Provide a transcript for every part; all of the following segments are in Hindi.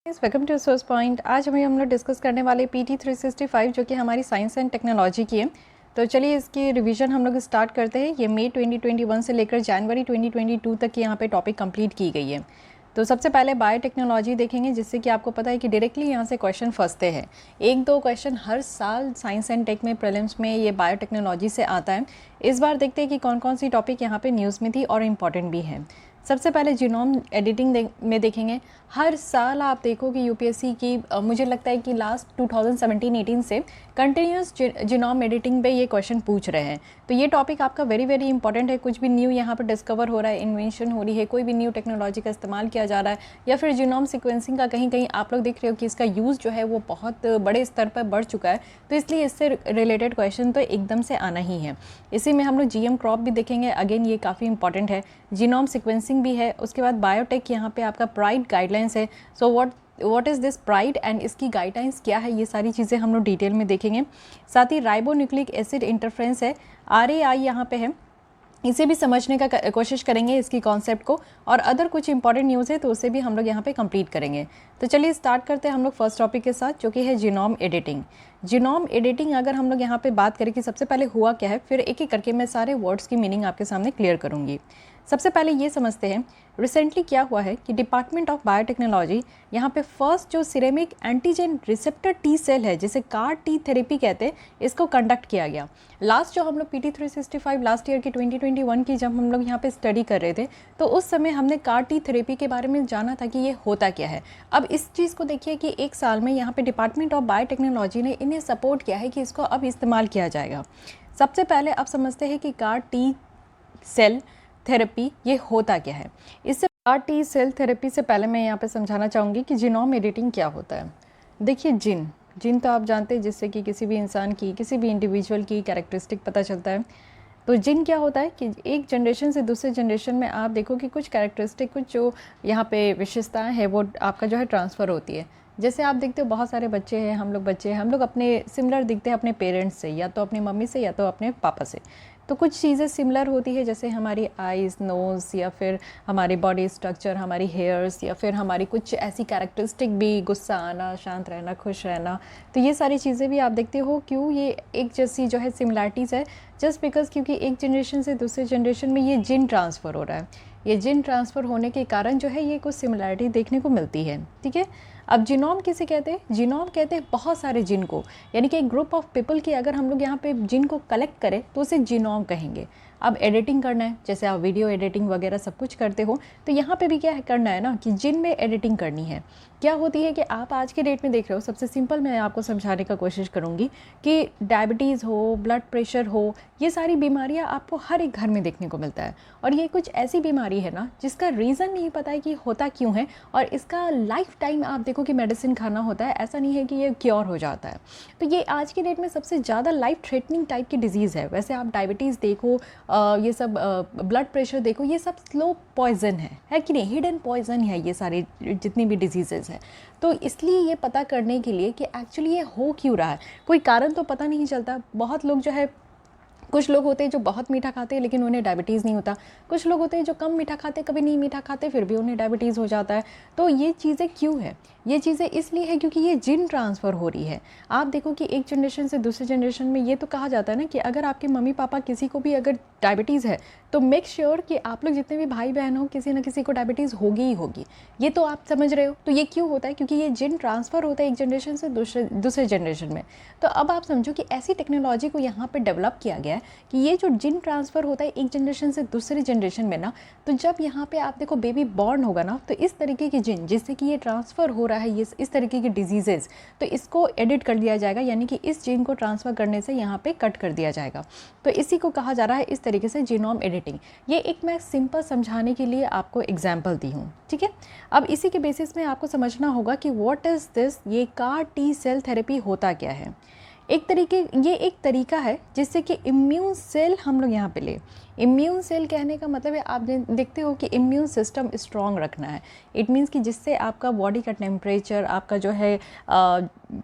Welcome to source point. आज हम लोग डिस्कस करने वाले PT 365 जो कि हमारी साइंस एंड टेक्नोलॉजी की है। तो चलिए इसकी रिवीजन हम लोग स्टार्ट करते हैं। ये मई 2021 से लेकर जनवरी 2022 तक की यहाँ पे टॉपिक कंप्लीट की गई है। तो सबसे पहले बायोटेक्नोलॉजी देखेंगे, जिससे कि आपको पता है कि डायरेक्टली यहाँ से क्वेश्चन फंसते हैं। एक दो क्वेश्चन हर साल साइंस एंड टेक में प्रीलिम्स में ये बायोटेक्नोलॉजी से आता है। इस बार देखते हैं कि कौन कौन सी टॉपिक यहाँ पे न्यूज़ में थी और इम्पॉर्टेंट भी है। सबसे पहले जीनोम एडिटिंग में देखेंगे। हर साल आप देखो कि यूपीएससी की मुझे लगता है कि लास्ट 2017-18 से कंटिन्यूस जीनोम एडिटिंग पे ये क्वेश्चन पूछ रहे हैं। तो ये टॉपिक आपका वेरी वेरी इंपॉर्टेंट है। कुछ भी न्यू यहाँ पर डिस्कवर हो रहा है, इन्वेंशन हो रही है, कोई भी न्यू टेक्नोलॉजी का इस्तेमाल किया जा रहा है, या फिर जीनोम सीक्वेंसिंग का कहीं कहीं आप लोग देख रहे हो कि इसका यूज़ जो है वो बहुत बड़े स्तर पर बढ़ चुका है। तो इसलिए इससे रिलेटेड क्वेश्चन तो एकदम से आना ही है। इसी में हम लोग GM क्रॉप भी देखेंगे। अगेन ये काफ़ी इंपॉर्टेंट है। जीनोम सीक्वेंसिंग भी है। उसके बाद बायोटेक यहाँ पे आपका प्राइड गाइडलाइंस है। So what is this pride and इसकी गाइडलाइंस क्या है, ये सारी चीज़ें हम लोग डिटेल में देखेंगे। साथ ही राइबोन्यूक्लिक एसिड इंटरफ्रेंस है, RAI यहाँ पे है, इसे भी समझने का कोशिश करेंगे इसकी कॉन्सेप्ट को। और अदर कुछ इंपॉर्टेंट न्यूज़ है तो उसे भी हम लोग यहाँ पे कंप्लीट करेंगे। तो चलिए स्टार्ट करते हैं हम लोग फर्स्ट टॉपिक के साथ, जो कि है जीनोम एडिटिंग। जीनोम एडिटिंग अगर हम लोग यहाँ पे बात करें कि सबसे पहले हुआ क्या है, फिर एक एक करके मैं सारे वर्ड्स की मीनिंग आपके सामने क्लियर करूँगी। सबसे पहले ये समझते हैं रिसेंटली क्या हुआ है कि डिपार्टमेंट ऑफ बायोटेक्नोलॉजी यहाँ पे फर्स्ट जो chimeric antigen receptor T cell है, जिसे CAR-T थेरेपी कहते हैं, इसको कंडक्ट किया गया। लास्ट जो हम लोग PT 365 लास्ट ईयर की 2021 की जब हम लोग यहाँ पे स्टडी कर रहे थे, तो उस समय हमने CAR-T थेरेपी के बारे में जाना था कि ये होता क्या है। अब इस चीज़ को देखिए कि एक साल में यहाँ पे डिपार्टमेंट ऑफ बायोटेक्नोलॉजी ने इन्हें सपोर्ट किया है कि इसको अब इस्तेमाल किया जाएगा। सबसे पहले अब समझते हैं कि CAR-T सेल थेरेपी ये होता क्या है। इससे CAR-T सेल थेरेपी से पहले मैं यहाँ पे समझाना चाहूँगी कि जीनोम एडिटिंग क्या होता है। देखिए जीन तो आप जानते हैं, जिससे कि किसी भी इंसान की, किसी भी इंडिविजुअल की कैरेक्टरिस्टिक पता चलता है। तो जीन क्या होता है कि एक जनरेशन से दूसरे जनरेशन में आप देखो कि कुछ कैरेक्टरिस्टिक, कुछ जो यहाँ पे विशेषताएँ हैं वो आपका जो है ट्रांसफ़र होती है। जैसे आप देखते हो बहुत सारे बच्चे हैं, हम लोग अपने सिमिलर दिखते हैं अपने पेरेंट्स से, या तो अपनी मम्मी से या तो अपने पापा से। तो कुछ चीज़ें सिमिलर होती है, जैसे हमारी आइज़, नोज़, या फिर हमारी बॉडी स्ट्रक्चर, हमारी हेयर्स, या फिर हमारी कुछ ऐसी कैरेक्टरिस्टिक भी, गुस्सा आना, शांत रहना, खुश रहना। तो ये सारी चीज़ें भी आप देखते हो क्यों ये एक जैसी जो है सिमिलैरिटीज़ है, जस्ट बिकॉज क्योंकि एक जनरेशन से दूसरे जनरेशन में ये जीन ट्रांसफ़र हो रहा है। ये जीन ट्रांसफ़र होने के कारण जो है ये कुछ सिमिलैरिटी देखने को मिलती है। ठीक है। अब जीनोम किसे कहते हैं? जीनोम कहते हैं बहुत सारे जीन को, यानी कि एक ग्रुप ऑफ पीपल की अगर हम लोग यहाँ पे जीन को कलेक्ट करें तो उसे जीनोम कहेंगे। अब एडिटिंग करना है, जैसे आप वीडियो एडिटिंग वगैरह सब कुछ करते हो, तो यहाँ पे भी क्या करना है ना कि जीन में एडिटिंग करनी है। क्या होती है कि आप आज के डेट में देख रहे हो, सबसे सिंपल मैं आपको समझाने का कोशिश करूँगी कि डायबिटीज़ हो, ब्लड प्रेशर हो, ये सारी बीमारियाँ आपको हर एक घर में देखने को मिलता है। और ये कुछ ऐसी बीमारी है ना जिसका रीज़न नहीं पता है कि होता क्यों है, और इसका लाइफ टाइम आप देखो कि मेडिसिन खाना होता है, ऐसा नहीं है कि ये क्योर हो जाता है। तो ये आज की डेट में सबसे ज़्यादा लाइफ थ्रेटनिंग टाइप की डिजीज़ है। वैसे आप डायबिटीज़ देखो, ये सब ब्लड प्रेशर देखो, ये सब स्लो पॉइजन है कि नहीं, हिडन पॉइजन है ये सारी जितनी भी डिजीज़ेज़ हैं। तो इसलिए ये पता करने के लिए कि एक्चुअली ये हो क्यों रहा है, कोई कारण तो पता नहीं चलता। बहुत लोग जो है, कुछ लोग होते हैं जो बहुत मीठा खाते हैं लेकिन उन्हें डायबिटीज़ नहीं होता, कुछ लोग होते हैं जो कम मीठा खाते, कभी नहीं मीठा खाते, फिर भी उन्हें डायबिटीज़ हो जाता है। तो ये चीज़ें क्यों है? ये चीज़ें इसलिए है क्योंकि ये जीन ट्रांसफ़र हो रही है। आप देखो कि एक जनरेशन से दूसरे जनरेशन में ये तो कहा जाता है ना कि अगर आपके मम्मी पापा किसी को भी अगर डायबिटीज़ है तो मेक श्योर कि आप लोग जितने भी भाई बहन हो, किसी न किसी को डायबिटीज़ होगी ही होगी। ये तो आप समझ रहे हो। तो ये क्यों होता है? क्योंकि ये जीन ट्रांसफ़र होता है एक जनरेशन से दूसरे जनरेशन में। तो अब आप समझो कि ऐसी टेक्नोलॉजी को यहाँ पर डेवलप किया गया है कि ये जो जीन ट्रांसफ़र होता है एक जनरेशन से दूसरी जनरेशन में ना, तो जब यहाँ पे आप देखो बेबी बॉर्न होगा ना, तो इस तरीके की जीन जिससे कि ये ट्रांसफ़र हो रहा है, ये इस तरीके की डिजीज़ेज़, तो इसको एडिट कर दिया जाएगा, यानी कि इस जीन को ट्रांसफ़र करने से यहाँ पे कट कर दिया जाएगा। तो इसी को कहा जा रहा है इस तरीके से जीनोम एडिटिंग। ये एक मैं सिंपल समझाने के लिए आपको एग्जाम्पल दी हूँ। ठीक है। अब इसी के बेसिस में आपको समझना होगा कि व्हाट इज़ दिस, ये CAR-T सेल थेरेपी होता क्या है। ये एक तरीका है जिससे कि इम्यून सेल हम लोग यहाँ पे ले। इम्यून सेल कहने का मतलब है, आप देखते हो कि इम्यून सिस्टम स्ट्रॉन्ग रखना है। इट मीन्स कि जिससे आपका बॉडी का टेम्परेचर, आपका जो है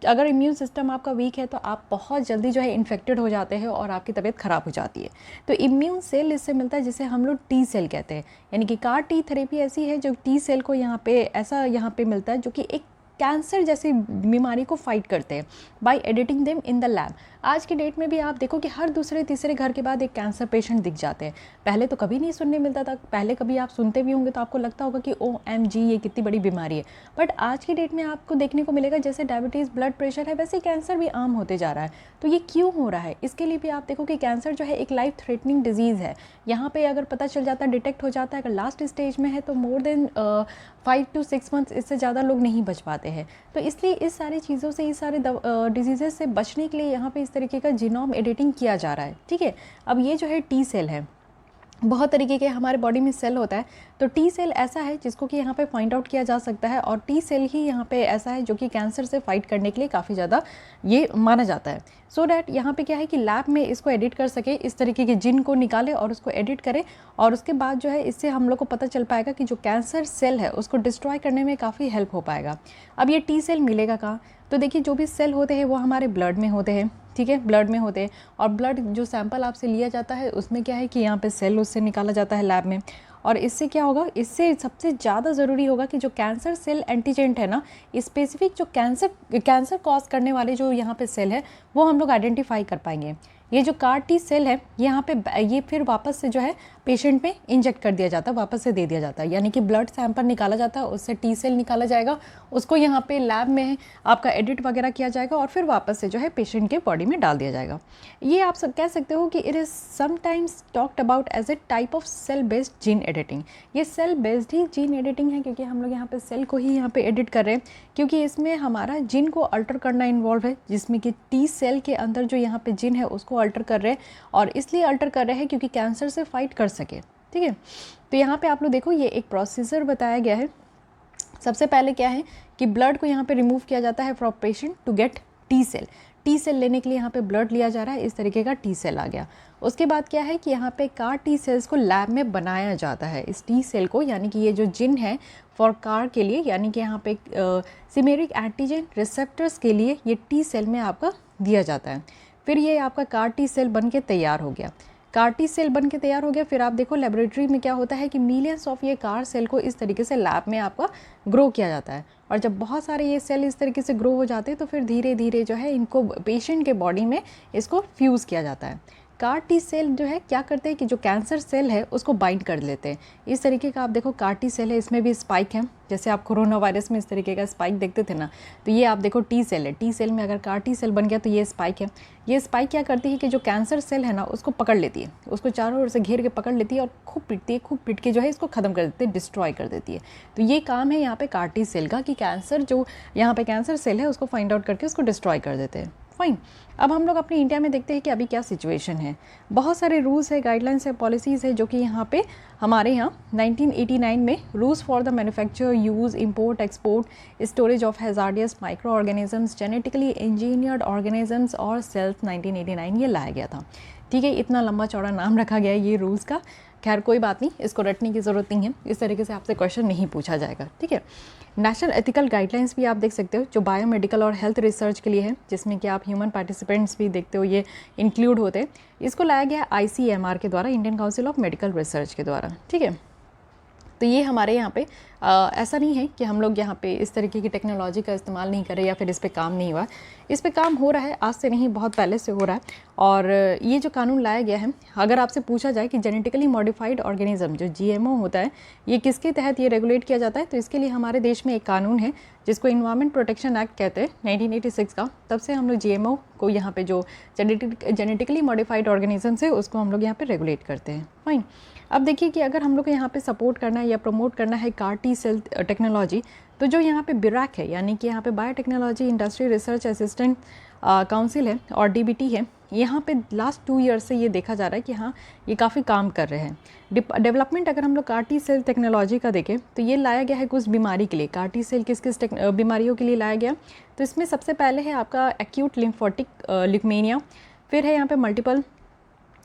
अगर इम्यून सिस्टम आपका वीक है तो आप बहुत जल्दी जो है इन्फेक्टेड हो जाते हैं और आपकी तबीयत ख़राब हो जाती है। तो इम्यून सेल इससे मिलता है, जिसे हम लोग टी सेल कहते हैं। यानी कि CAR-T थेरेपी ऐसी है जो टी सेल को यहाँ पे मिलता है, जो कि एक कैंसर जैसी बीमारी को फाइट करते हैं by editing them in the lab. आज की डेट में भी आप देखो कि हर दूसरे तीसरे घर के बाद एक कैंसर पेशेंट दिख जाते हैं। पहले तो कभी नहीं सुनने मिलता था, पहले कभी आप सुनते भी होंगे तो आपको लगता होगा कि OMG ये कितनी बड़ी बीमारी है, बट आज की डेट में आपको देखने को मिलेगा जैसे डायबिटीज़, ब्लड प्रेशर है, वैसे कैंसर भी आम होते जा रहा है। तो ये क्यों हो रहा है, इसके लिए भी आप देखो कि कैंसर जो है एक लाइफ थ्रेटनिंग डिजीज़ है। यहाँ पे अगर पता चल जाता है, डिटेक्ट हो जाता है, अगर लास्ट स्टेज में है तो मोर देन 5 to 6 मंथ्स इससे ज़्यादा लोग नहीं बच पाते हैं। तो इसलिए इस सारी चीज़ों से, इस सारे डिजीज़ से बचने के लिए यहाँ पे इस तरीके का जीनोम एडिटिंग किया जा रहा है। ठीक है, अब ये जो है टी सेल है, बहुत तरीके के हमारे बॉडी में सेल होता है, तो टी सेल ऐसा है जिसको कि यहाँ पे फाइंड आउट किया जा सकता है, और टी सेल ही यहाँ पे ऐसा है जो कि कैंसर से फाइट करने के लिए काफ़ी ज़्यादा ये माना जाता है। सो डैट यहाँ पे क्या है कि लैब में इसको एडिट कर सके, इस तरीके के जिन को निकाले और उसको एडिट करे, और उसके बाद जो है इससे हम लोग को पता चल पाएगा कि जो कैंसर सेल है उसको डिस्ट्रॉय करने में काफ़ी हेल्प हो पाएगा। अब ये टी सेल मिलेगा कहाँ, तो देखिए जो भी सेल होते हैं वो हमारे ब्लड में होते हैं। ठीक है, ब्लड में होते हैं, और ब्लड जो सैंपल आपसे लिया जाता है उसमें क्या है कि यहाँ पे सेल उससे निकाला जाता है लैब में, और इससे क्या होगा, इससे सबसे ज़्यादा ज़रूरी होगा कि जो कैंसर सेल एंटीजेंट है ना, स्पेसिफिक जो कैंसर कॉज करने वाले जो यहाँ पे सेल है वो हम लोग आइडेंटिफाई कर पाएंगे। ये जो CAR T सेल है यहाँ पे ये फिर वापस से जो है पेशेंट में इंजेक्ट कर दिया जाता है, वापस से दे दिया जाता है, यानी कि ब्लड सैंपल निकाला जाता है, उससे टी सेल निकाला जाएगा, उसको यहाँ पे लैब में आपका एडिट वगैरह किया जाएगा, और फिर वापस से जो है पेशेंट के बॉडी में डाल दिया जाएगा। ये आप सब कह सकते हो कि it is sometimes talked about as a type of cell based gene editing. ये सेल बेस्ड ही जीन एडिटिंग है, क्योंकि हम लोग यहाँ पे सेल को ही यहाँ पे एडिट कर रहे हैं, क्योंकि इसमें हमारा जीन को अल्टर करना इन्वॉल्व है, जिसमें कि टी सेल के अंदर जो यहाँ पे जीन है उसको अल्टर कर रहे हैं, और इसलिए अल्टर कर रहे हैं क्योंकि कैंसर से फाइट कर सके। ठीक है, तो यहाँ पे आप लोग देखो ये एक प्रोसीजर बताया गया है। सबसे पहले क्या है कि ब्लड को यहाँ पे रिमूव किया जाता है from patient to get T cell. T cell लेने के लिए यहाँ पे ब्लड लिया जा रहा है, इस तरीके का टी सेल आ गया। उसके बाद क्या है कि यहाँ पे CAR T सेल्स को लैब में बनाया जाता है, इस टी सेल को, यानी कि ये जो जिन है फॉर CAR के लिए, यानी कि यहाँ पे सिमेरिक एंटीजन रिसेप्टर्स के लिए ये टी सेल में आपका दिया जाता है। फिर ये आपका CAR T सेल बन के तैयार हो गया। CAR T सेल बन के तैयार हो गया, फिर आप देखो लेबोरेटरी में क्या होता है कि मिलियंस ऑफ ये CAR सेल को इस तरीके से लैब में आपका ग्रो किया जाता है, और जब बहुत सारे ये सेल इस तरीके से ग्रो हो जाते हैं तो फिर धीरे धीरे जो है इनको पेशेंट के बॉडी में इसको फ्यूज़ किया जाता है। CAR T सेल जो है क्या करते हैं कि जो कैंसर सेल है उसको बाइंड कर लेते हैं। इस तरीके का आप देखो CAR T सेल है, इसमें भी स्पाइक है, जैसे आप कोरोना वायरस में इस तरीके का स्पाइक देखते थे ना, तो ये आप देखो टी सेल है, टी सेल में अगर CAR T सेल बन गया तो ये स्पाइक है। ये स्पाइक क्या करती है कि जो कैंसर सेल है ना उसको पकड़ लेती है, उसको चारों ओर से घेर के पकड़ लेती है और खूब पीटती है, खूब पीट के जो है इसको ख़त्म कर देती है, डिस्ट्रॉय कर देती है। तो ये काम है यहाँ पे CAR T सेल का कि कैंसर जो यहाँ पे कैंसर सेल है उसको फाइंड आउट करके उसको डिस्ट्रॉय कर देते हैं। फाइन, अब हम लोग अपने इंडिया में देखते हैं कि अभी क्या सिचुएशन है। बहुत सारे रूल्स है, गाइडलाइंस है, पॉलिसीज़ है जो कि यहाँ पे हमारे यहाँ 1989 में rules for the manufacture, use, import, export, storage of hazardous micro organisms, genetically engineered organisms और सेल्स 1989 ये लाया गया था। ठीक है, इतना लंबा चौड़ा नाम रखा गया है ये रूल्स का। खैर कोई बात नहीं, इसको रटने की ज़रूरत नहीं है, इस तरीके से आपसे क्वेश्चन नहीं पूछा जाएगा। ठीक है, नेशनल एथिकल गाइडलाइंस भी आप देख सकते हो जो बायोमेडिकल और हेल्थ रिसर्च के लिए है, जिसमें कि आप ह्यूमन पार्टिसिपेंट्स भी देखते हो ये इंक्लूड होते हैं। इसको लाया गया है ICMR के द्वारा, Indian council of medical research के द्वारा। ठीक है, तो ये हमारे यहाँ पे ऐसा नहीं है कि हम लोग यहाँ पे इस तरीके की टेक्नोलॉजी का इस्तेमाल नहीं करें या फिर इस पे काम नहीं हुआ। इस पे काम हो रहा है, आज से नहीं बहुत पहले से हो रहा है। और ये जो कानून लाया गया है, अगर आपसे पूछा जाए कि जेनेटिकली मॉडिफाइड ऑर्गेनिज्म जो GMO होता है ये किसके तहत ये रेगुलेट किया जाता है, तो इसके लिए हमारे देश में एक कानून है जिसको इन्वायरमेंट प्रोटेक्शन एक्ट कहते हैं 1986 का। तब से हम लोग GMO को यहाँ पे जो जेनेटिकली मॉडिफाइड ऑर्गेनिजम्स है उसको हम लोग यहाँ पे रेगुलेट करते हैं। फाइन, अब देखिए कि अगर हम लोग को यहाँ पे सपोर्ट करना है या प्रमोट करना है CAR T सेल टेक्नोलॉजी, तो जो यहाँ पे BIRAC है, यानी कि यहाँ पे biotechnology industry research assistant council है और DBT है, यहाँ पे लास्ट 2 ईयर से ये देखा जा रहा है कि हाँ ये काफ़ी काम कर रहे हैं। डेवलपमेंट अगर हम लोग CAR T सेल टेक्नोलॉजी का देखें तो ये लाया गया है कुछ बीमारी के लिए। CAR T सेल किस किस बीमारियों के लिए लाया गया, तो इसमें सबसे पहले है आपका एक्यूट लिम्फोटिक ल्यूकेमिया, फिर है यहाँ पे मल्टीपल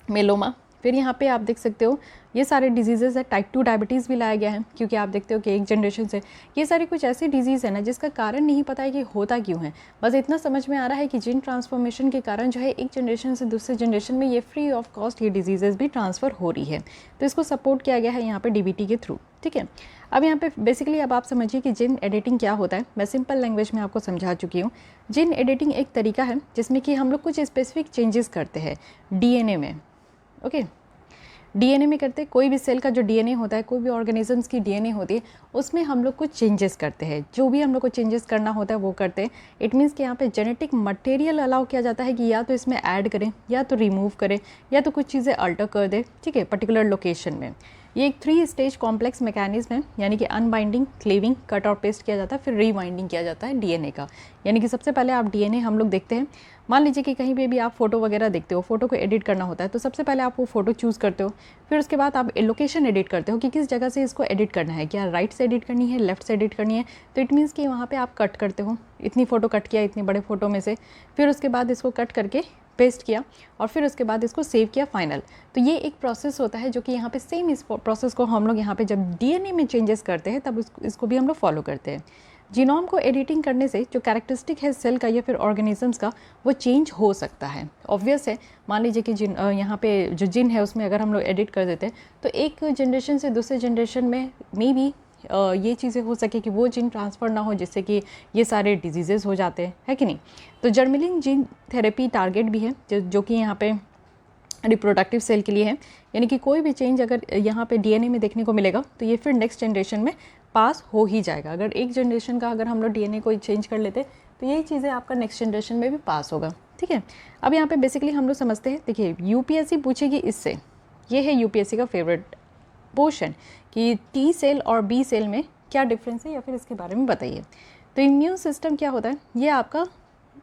मेलोमा, फिर यहाँ पे आप देख सकते हो ये सारे डिजीज़ेज़ है। टाइप 2 डायबिटीज़ भी लाया गया है, क्योंकि आप देखते हो कि एक जनरेशन से ये सारी कुछ ऐसी डिजीज़ है ना जिसका कारण नहीं पता है कि होता क्यों है, बस इतना समझ में आ रहा है कि जीन ट्रांसफॉर्मेशन के कारण जो है एक जनरेशन से दूसरे जनरेशन में ये फ्री ऑफ कॉस्ट ये डिजीज़ेज़ भी ट्रांसफ़र हो रही है। तो इसको सपोर्ट किया गया है यहाँ पे DBT के थ्रू। ठीक है, अब यहाँ पे बेसिकली अब आप समझिए कि जीन एडिटिंग क्या होता है। मैं सिंपल लैंग्वेज में आपको समझा चुकी हूँ। जीन एडिटिंग एक तरीका है जिसमें कि हम लोग कुछ स्पेसिफिक चेंजेस करते हैं डीएनए में। ओके, डीएनए में करते हैं, कोई भी सेल का जो डीएनए होता है, कोई भी ऑर्गेनिजम्स की डीएनए होती है, उसमें हम लोग कुछ चेंजेस करते हैं। जो भी हम लोग को चेंजेस करना होता है वो करते हैं। इट मीन्स कि यहाँ पे जेनेटिक मटेरियल अलाउ किया जाता है कि या तो इसमें ऐड करें, या तो रिमूव करें, या तो कुछ चीज़ें अल्टर कर दें, ठीक है, पर्टिकुलर लोकेशन में। ये एक 3 स्टेज कॉम्प्लेक्स मैकेनिज्म है, यानी कि अनबाइंडिंग, क्लीविंग, कट और पेस्ट किया जाता है, फिर रीवाइंडिंग किया जाता है डीएनए का। यानी कि सबसे पहले आप डीएनए हम लोग देखते हैं। मान लीजिए कि कहीं पे भी आप फोटो वगैरह देखते हो, फोटो को एडिट करना होता है, तो सबसे पहले आप वो फोटो चूज़ करते हो, फिर उसके बाद आप लोकेशन एडिट करते हो कि किस जगह से इसको एडिट करना है, क्या राइट से एडिट करनी है, लेफ्ट से एडिट करनी है। तो इट मीन्स कि वहाँ पे आप कट करते हो, इतनी फ़ोटो कट किया इतने बड़े फ़ोटो में से, फिर उसके बाद इसको कट करके पेस्ट किया और फिर उसके बाद इसको सेव किया फाइनल। तो ये एक प्रोसेस होता है जो कि यहाँ पे सेम इस प्रोसेस को हम लोग यहाँ पे जब डीएनए में चेंजेस करते हैं तब इसको भी हम लोग फॉलो करते हैं। जीनोम को एडिटिंग करने से जो कैरेक्टरिस्टिक है सेल का या फिर ऑर्गेनिजम्स का, वो चेंज हो सकता है। ऑब्वियस है, मान लीजिए कि यहाँ पे जो जीन है उसमें अगर हम लोग एडिट कर देते हैं तो एक जनरेशन से दूसरे जनरेशन में मे बी ये चीज़ें हो सके कि वो जीन ट्रांसफ़र ना हो, जिससे कि ये सारे डिजीज़ेज़ हो जाते हैं, है कि नहीं। तो जर्मलिंग जीन थेरेपी टारगेट भी है जो कि यहाँ पे रिप्रोडक्टिव सेल के लिए है। यानी कि कोई भी चेंज अगर यहाँ पे डीएनए में देखने को मिलेगा तो ये फिर नेक्स्ट जनरेशन में पास हो ही जाएगा। अगर एक जनरेशन का अगर हम लोग डीएनए को चेंज कर लेते तो यही चीज़ें आपका नेक्स्ट जनरेशन में भी पास होगा, ठीक है। अब यहाँ पे बेसिकली हम लोग समझते हैं, देखिए यूपीएससी पूछेगी इससे, ये है यूपीएससी का फेवरेट पोर्शन कि टी सेल और बी सेल में क्या डिफरेंस है या फिर इसके बारे में बताइए। तो इम्यून सिस्टम क्या होता है, ये आपका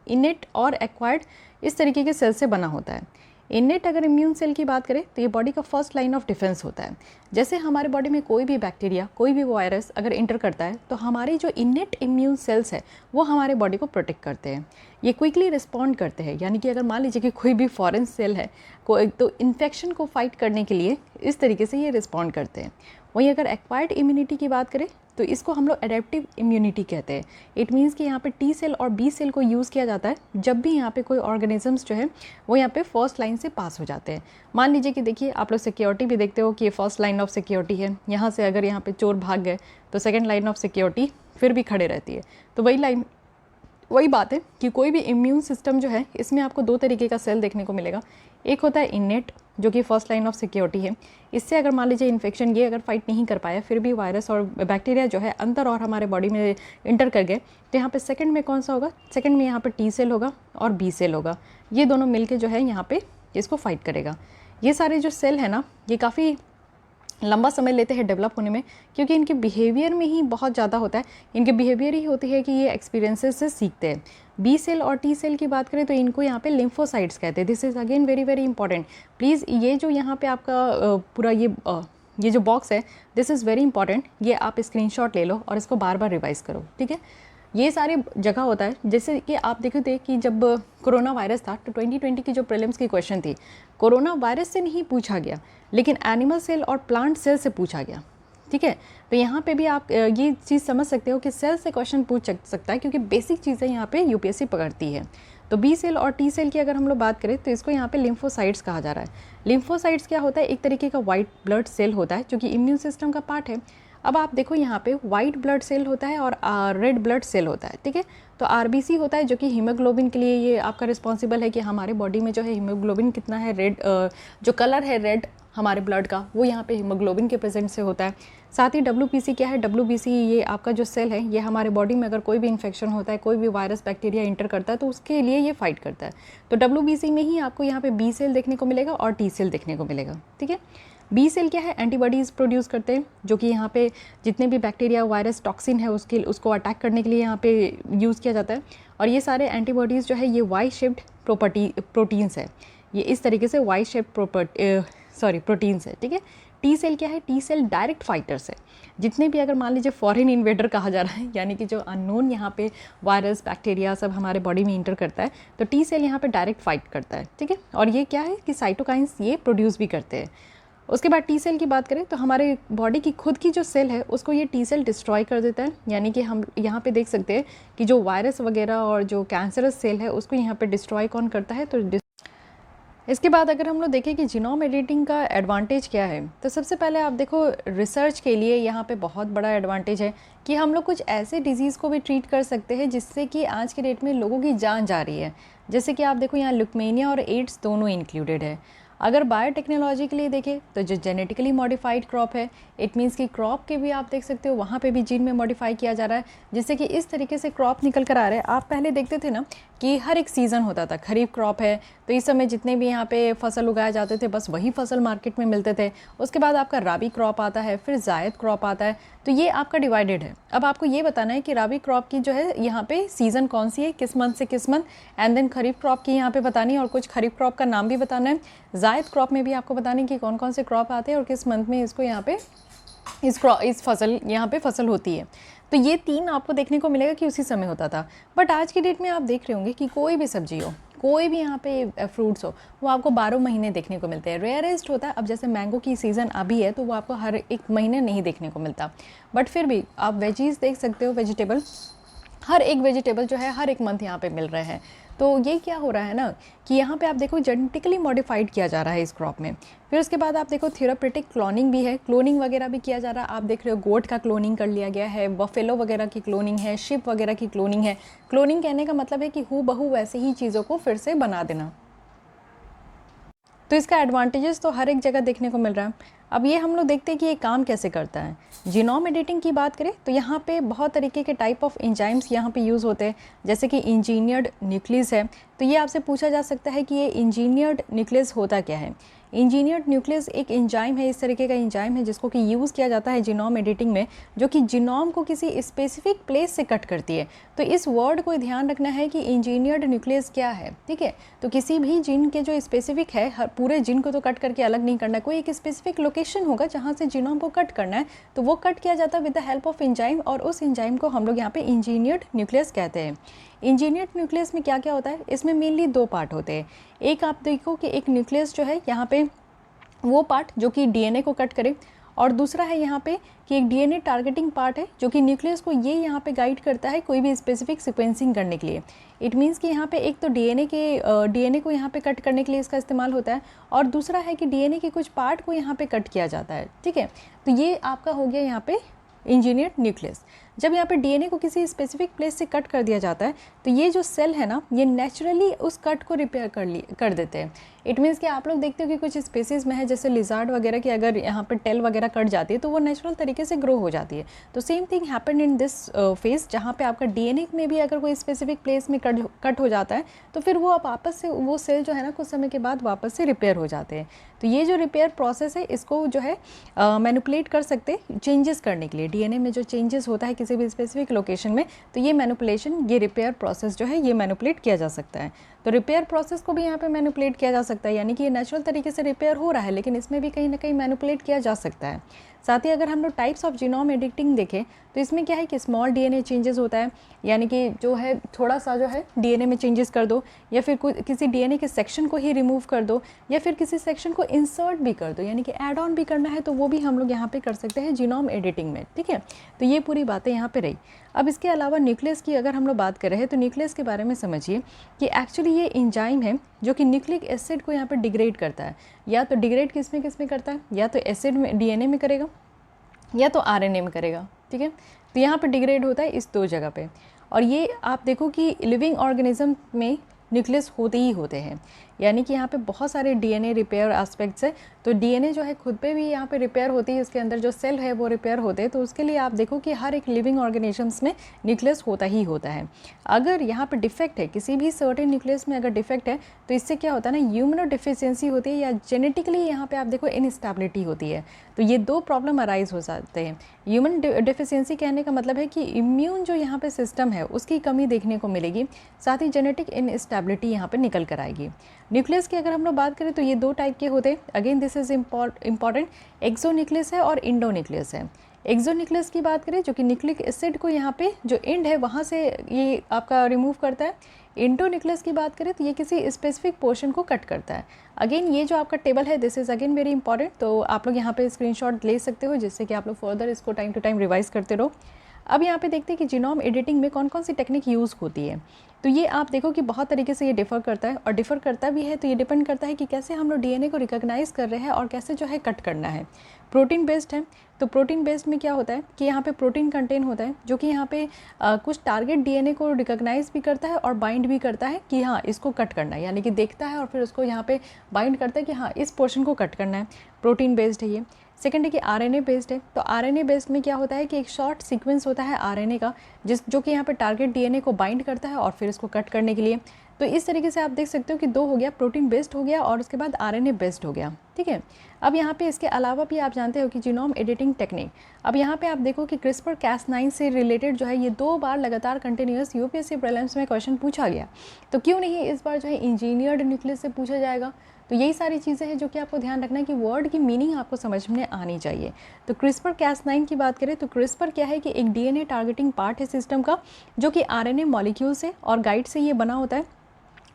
इनेट और एक्वायर्ड इस तरीके के सेल से बना होता है। इनेट अगर इम्यून सेल की बात करें तो ये बॉडी का फर्स्ट लाइन ऑफ डिफेंस होता है। जैसे हमारे बॉडी में कोई भी बैक्टीरिया, कोई भी वायरस अगर इंटर करता है तो हमारी जो इनेट इम्यून सेल्स है वो हमारे बॉडी को प्रोटेक्ट करते हैं, ये क्विकली रिस्पॉन्ड करते हैं। यानी कि अगर मान लीजिए कि कोई भी फॉरेन सेल है तो इन्फेक्शन को फाइट करने के लिए इस तरीके से ये रिस्पॉन्ड करते हैं। वहीं अगर एक्वायर्ड इम्यूनिटी की बात करें तो इसको हम लोग एडेप्टिव इम्यूनिटी कहते हैं। इट मीन्स कि यहाँ पे टी सेल और बी सेल को यूज़ किया जाता है जब भी यहाँ पे कोई ऑर्गेनिजम्स जो है वो यहाँ पे फर्स्ट लाइन से पास हो जाते हैं। मान लीजिए कि देखिए आप लोग सिक्योरिटी भी देखते हो कि ये फर्स्ट लाइन ऑफ सिक्योरिटी है, यहाँ से अगर यहाँ पे चोर भाग गए तो सेकेंड लाइन ऑफ सिक्योरिटी फिर भी खड़े रहती है। तो वही बात है कि कोई भी इम्यून सिस्टम जो है इसमें आपको 2 तरीके का सेल देखने को मिलेगा। एक होता है इनेट जो कि फर्स्ट लाइन ऑफ सिक्योरिटी है, इससे अगर मान लीजिए इन्फेक्शन ये अगर फाइट नहीं कर पाया, फिर भी वायरस और बैक्टीरिया जो है अंदर और हमारे बॉडी में इंटर कर गए, तो यहाँ पे सेकंड में कौन सा होगा, सेकंड में यहाँ पे टी सेल होगा और बी सेल होगा। ये दोनों मिलके जो है यहाँ पे इसको फाइट करेगा। ये सारे जो सेल है ना ये काफ़ी लंबा समय लेते हैं डेवलप होने में, क्योंकि इनके बिहेवियर में ही बहुत ज़्यादा होता है। इनके बिहेवियर ही होती है कि ये एक्सपीरियंसेस से सीखते हैं। बी सेल और टी सेल की बात करें तो इनको यहाँ पे लिम्फोसाइट्स कहते हैं। This is again very very important. Please ये जो यहाँ पे आपका पूरा ये जो बॉक्स है, दिस इज़ वेरी इंपॉर्टेंट। ये आप स्क्रीनशॉट ले लो और इसको बार बार रिवाइज़ करो, ठीक है। ये सारे जगह होता है, जैसे कि आप देखते थे कि जब कोरोना वायरस था तो 2020 की जो प्रीलिम्स की क्वेश्चन थी, कोरोना वायरस से नहीं पूछा गया लेकिन एनिमल सेल और प्लांट सेल से पूछा गया, ठीक है। तो यहाँ पे भी आप ये चीज़ समझ सकते हो कि सेल से क्वेश्चन पूछ सकता है, क्योंकि बेसिक चीज़ें यहाँ पे यूपीएससी पकड़ती है। तो बी सेल और टी सेल की अगर हम लोग बात करें तो इसको यहाँ पे लिम्फोसाइट्स कहा जा रहा है। लिम्फोसाइट्स क्या होता है, एक तरीके का वाइट ब्लड सेल होता है जो कि इम्यून सिस्टम का पार्ट है। अब आप देखो यहाँ पे वाइट ब्लड सेल होता है और रेड ब्लड सेल होता है, ठीक है। तो आरबीसी होता है जो कि हीमोग्लोबिन के लिए ये आपका रिस्पॉन्सिबल है कि हमारे बॉडी में जो है हीमोग्लोबिन कितना है, रेड जो कलर है रेड हमारे ब्लड का वो यहाँ पे हीमोग्लोबिन के प्रेजेंट से होता है। साथ ही डब्ल्यूबीसी क्या है, डब्ल्यूबीसी ये आपका जो सेल है ये हमारे बॉडी में अगर कोई भी इन्फेक्शन होता है, कोई भी वायरस बैक्टीरिया इंटर करता है तो उसके लिए ये फाइट करता है। तो डब्ल्यूबीसी में ही आपको यहाँ पे बी सेल देखने को मिलेगा और टी सेल देखने को मिलेगा, ठीक है। बी सेल क्या है, एंटीबॉडीज़ प्रोड्यूस करते हैं जो कि यहाँ पे जितने भी बैक्टीरिया वायरस टॉक्सिन है उसको अटैक करने के लिए यहाँ पे यूज़ किया जाता है। और ये सारे एंटीबॉडीज़ जो है ये वाई शेप्ड प्रोटीन्स है, ये इस तरीके से वाई शेप्ड प्रोटीन्स है, ठीक है। टी सेल क्या है, टी सेल डायरेक्ट फाइटर्स है। जितने भी अगर मान लीजिए फॉरेन इन्वेडर कहा जा रहा है, यानी कि जो अननोन यहाँ पे वायरस बैक्टीरिया सब हमारे बॉडी में इंटर करता है, तो टी सेल यहाँ पे डायरेक्ट फाइट करता है, ठीक है। और ये क्या है कि साइटोकाइंस ये प्रोड्यूस भी करते हैं। उसके बाद टी सेल की बात करें तो हमारे बॉडी की खुद की जो सेल है उसको ये टी सेल डिस्ट्रॉय कर देता है। यानी कि हम यहाँ पे देख सकते हैं कि जो वायरस वगैरह और जो कैंसरस सेल है उसको यहाँ पे डिस्ट्रॉय कौन करता है, तो इसके बाद अगर हम लोग देखें कि जीनोम एडिटिंग का एडवांटेज क्या है, तो सबसे पहले आप देखो रिसर्च के लिए यहाँ पे बहुत बड़ा एडवांटेज है कि हम लोग कुछ ऐसे डिजीज़ को भी ट्रीट कर सकते हैं जिससे कि आज के डेट में लोगों की जान जा रही है। जैसे कि आप देखो यहाँ ल्यूकेमिया और एड्स दोनों इंक्लूडेड है। अगर बायोटेक्नोलॉजी के लिए देखें तो जो जेनेटिकली मॉडिफाइड क्रॉप है, इट मीन्स कि क्रॉप के भी आप देख सकते हो वहाँ पे भी जीन में मॉडिफाई किया जा रहा है, जिससे कि इस तरीके से क्रॉप निकल कर आ रहे हैं। आप पहले देखते थे ना कि हर एक सीज़न होता था, खरीफ क्रॉप है तो इस समय जितने भी यहाँ पे फसल उगाए जाते थे बस वही फसल मार्केट में मिलते थे। उसके बाद आपका राबी क्रॉप आता है, फिर जायद क्रॉप आता है, तो ये आपका डिवाइडेड है। अब आपको ये बताना है कि राबी क्रॉप की जो है यहाँ पे सीज़न कौन सी है, किस मंथ से किस month, and then kharif crop की यहाँ पे बतानी है और कुछ खरीफ क्रॉप का नाम भी बताना है। जायद क्रॉप में भी आपको बताना है कि कौन कौन से क्रॉप आते हैं और किस मंथ में इसको यहाँ पे इस फसल यहाँ पे फसल होती है। तो ये 3 आपको देखने को मिलेगा कि उसी समय होता था। बट आज की डेट में आप देख रहे होंगे कि कोई भी सब्जी हो, कोई भी यहाँ पे फ्रूट्स हो, वो आपको 12 महीने देखने को मिलते हैं। रेयरेस्ट होता है, अब जैसे मैंगो की सीज़न अभी है तो वो आपको हर एक महीने नहीं देखने को मिलता। बट फिर भी आप वेजीज देख सकते हो, वेजिटेबल, हर एक वेजिटेबल जो है हर एक मंथ यहाँ पे मिल रहे हैं। तो ये क्या हो रहा है ना कि यहाँ पे आप देखो जेनेटिकली मॉडिफाइड किया जा रहा है इस क्रॉप में। फिर उसके बाद आप देखो थेरापेटिक क्लोनिंग भी है, क्लोनिंग वगैरह भी किया जा रहा है। आप देख रहे हो गोट का क्लोनिंग कर लिया गया है, बफेलो वगैरह की क्लोनिंग है, शिप वगैरह की क्लोनिंग है। क्लोनिंग कहने का मतलब है कि हू बहू वैसे ही चीज़ों को फिर से बना देना। तो इसका एडवांटेजेस तो हर एक जगह देखने को मिल रहा है। अब ये हम लोग देखते हैं कि ये काम कैसे करता है। जीनोम एडिटिंग की बात करें तो यहाँ पे बहुत तरीके के टाइप ऑफ एंजाइम्स यहाँ पे यूज़ होते हैं, जैसे कि इंजीनियर्ड न्यूक्लियस है। तो ये आपसे पूछा जा सकता है कि ये इंजीनियर्ड न्यूक्लियस होता क्या है। इंजीनियर्ड न्यूक्लियस एक एंजाइम है, इस तरीके का एंजाइम है जिसको कि यूज़ किया जाता है जीनोम एडिटिंग में, जो कि जीनोम को किसी स्पेसिफिक प्लेस से कट करती है। तो इस वर्ड को ध्यान रखना है कि इंजीनियर्ड न्यूक्लियस क्या है, ठीक है। तो किसी भी जीन के जो स्पेसिफिक है, हर पूरे जीन को तो कट करके अलग नहीं करना, कोई एक स्पेसिफिक लोकेशन होगा जहाँ से जीनोम को कट करना है, तो वो कट किया जाता है with the help of enzyme, और उस एंजाइम को हम लोग यहाँ पे इंजीनियर्ड न्यूक्लियस कहते हैं। इंजीनियर्ड न्यूक्लियस में क्या क्या होता है, इसमें मेनली 2 पार्ट होते हैं। एक आप देखो कि एक न्यूक्लियस जो है यहाँ पे वो पार्ट जो कि डीएनए को कट करे, और दूसरा है यहाँ पे कि एक डीएनए टारगेटिंग पार्ट है जो कि न्यूक्लियस को ये यहाँ पे गाइड करता है कोई भी स्पेसिफिक सीक्वेंसिंग करने के लिए। इट मीन्स कि यहाँ पे एक तो डीएनए को यहाँ पे कट करने के लिए इसका इस्तेमाल होता है, और दूसरा है कि डीएनए के कुछ पार्ट को यहाँ पे कट किया जाता है, ठीक है। तो ये आपका हो गया यहाँ पे इंजीनियर्ड न्यूक्लियस। जब यहाँ पे डीएनए को किसी स्पेसिफिक प्लेस से कट कर दिया जाता है तो ये जो सेल है ना, ये नेचुरली उस कट को रिपेयर कर देते हैं। इट मीन्स कि आप लोग देखते हो कि कुछ स्पेसीज़ में है जैसे लिजार्ड वगैरह की, अगर यहाँ पे टेल वगैरह कट जाती है तो वो नेचुरल तरीके से ग्रो हो जाती है। तो same thing happen in this phase, जहाँ पे आपका डीएनए में भी अगर कोई स्पेसिफिक प्लेस में कट हो जाता है तो फिर वो आप वापस से वो सेल जो है ना कुछ समय के बाद वापस से रिपेयर हो जाते हैं। तो ये जो रिपेयर प्रोसेस है इसको जो है मैनिपुलेट कर सकते हैं चेंजेस करने के लिए। डीएनए में जो चेंजेस होता है किसी भी स्पेसिफिक लोकेशन में, तो ये मैनिपुलेशन, ये रिपेयर प्रोसेस जो है ये मैनिपुलेट किया जा सकता है। तो रिपेयर प्रोसेस को भी यहाँ पे मैनिपुलेट किया जा सकता है, यानी कि ये नेचुरल तरीके से रिपेयर हो रहा है लेकिन इसमें भी कहीं ना कहीं मैनिपुलेट किया जा सकता है। साथ ही अगर हम लोग टाइप्स ऑफ जीनोम एडिटिंग देखें तो इसमें क्या है कि स्मॉल डीएनए चेंजेस होता है, यानी कि जो है थोड़ा सा जो है डीएनए में चेंजेस कर दो, या फिर किसी डीएनए के सेक्शन को ही रिमूव कर दो, या फिर किसी सेक्शन को इंसर्ट भी कर दो, यानी कि ऐड ऑन भी करना है तो वो भी हम लोग यहाँ पे कर सकते हैं जीनोम एडिटिंग में, ठीक है। तो ये पूरी बातें यहाँ पे रही। अब इसके अलावा न्यूक्लियस की अगर हम लोग बात कर रहे हैं तो न्यूक्लियस के बारे में समझिए कि एक्चुअली ये एंजाइम है जो कि न्यूक्लिक एसिड को यहाँ पे डिग्रेड करता है। या तो डिग्रेड किस में करता है, या तो एसिड में डीएनए में करेगा या तो आरएनए में करेगा, ठीक है। तो यहाँ पे डिग्रेड होता है इस 2 जगह पे। और ये आप देखो कि लिविंग ऑर्गेनिज्म में न्यूक्लियस होते ही होते हैं, यानी कि यहाँ पे बहुत सारे डीएनए रिपेयर एस्पेक्ट्स है। तो डीएनए जो है खुद पे भी यहाँ पे रिपेयर होती है, इसके अंदर जो सेल है वो रिपेयर होते हैं। तो उसके लिए आप देखो कि हर एक लिविंग ऑर्गेनिजम्स में न्यूक्लियस होता ही होता है। अगर यहाँ पे डिफेक्ट है, किसी भी सर्टेन न्यूक्लियस में अगर डिफेक्ट है तो इससे क्या होता है ना, ह्यूमनो डिफिशियंसी होती है, या जेनेटिकली यहाँ पे आप देखो इनस्टेबिलिटी होती है। तो ये 2 प्रॉब्लम अराइज हो सकते हैं। ह्यूमन डिफिशियंसी कहने का मतलब है कि इम्यून जो यहाँ पे सिस्टम है उसकी कमी देखने को मिलेगी, साथ ही जेनेटिक इनस्टेबिलिटी यहाँ पे निकल कर आएगी। न्यूक्लियस की अगर हम लोग बात करें तो ये 2 टाइप के होते हैं। Again this is important, exonuclease है और इंडोन्यूक्लियस है। एक्सोन्यूक्लियस की बात करें जो कि न्यूक्लिक एसिड को यहाँ पे जो एंड है वहाँ से ये आपका रिमूव करता है। इंडोन्यूक्लियस की बात करें तो ये किसी स्पेसिफिक पोर्शन को कट करता है। अगेन ये जो आपका टेबल है this is again very important, तो आप लोग यहाँ पे स्क्रीनशॉट ले सकते हो जिससे कि आप लोग फर्दर इसको टाइम टू टाइम रिवाइज करते रहो। अब यहाँ पे देखते हैं कि जीनोम एडिटिंग में कौन कौन सी टेक्निक यूज़ होती है। तो ये आप देखो कि बहुत तरीके से ये डिफ़र करता है, और डिफ़र करता भी है तो ये डिपेंड करता है कि कैसे हम लोग डीएनए को रिकॉग्नाइज़ कर रहे हैं और कैसे जो है कट करना है। प्रोटीन बेस्ड है, तो प्रोटीन बेस्ड में क्या होता है कि यहाँ पे प्रोटीन कंटेन होता है जो कि यहाँ पे कुछ टारगेट डीएनए को रिकॉग्नाइज़ भी करता है और बाइंड भी करता है कि हाँ इसको कट करना है, यानी कि देखता है और फिर उसको यहाँ पे बाइंड करता है कि हाँ इस पोर्शन को कट करना है। प्रोटीन बेस्ड है ये। सेकंड है कि आरएनए बेस्ड है, तो आरएनए बेस्ड में क्या होता है कि एक शॉर्ट सीक्वेंस होता है आरएनए का जो कि यहाँ पे टारगेट डीएनए को बाइंड करता है और फिर इसको कट करने के लिए। तो इस तरीके से आप देख सकते हो कि दो हो गया, प्रोटीन बेस्ड हो गया और उसके बाद आरएनए बेस्ड हो गया, ठीक है। अब यहाँ पे इसके अलावा भी आप जानते हो कि जीनोम एडिटिंग टेक्निक। अब यहाँ पे आप देखो कि क्रिस्पर Cas9 से रिलेटेड जो है ये 2 बार लगातार कंटिन्यूस यूपीएससी प्रीलिम्स में क्वेश्चन पूछा गया, तो क्यों नहीं इस बार जो है इंजीनियर्ड न्यूक्लियस से पूछा जाएगा। तो यही सारी चीज़ें हैं जो कि आपको ध्यान रखना है कि वर्ड की मीनिंग आपको समझ में आनी चाहिए। तो क्रिस्पर Cas9 की बात करें तो क्रिस्पर क्या है कि एक डीएनए टारगेटिंग पार्ट है सिस्टम का, जो कि आरएनए मॉलिक्यूल से और गाइड से ये बना होता है।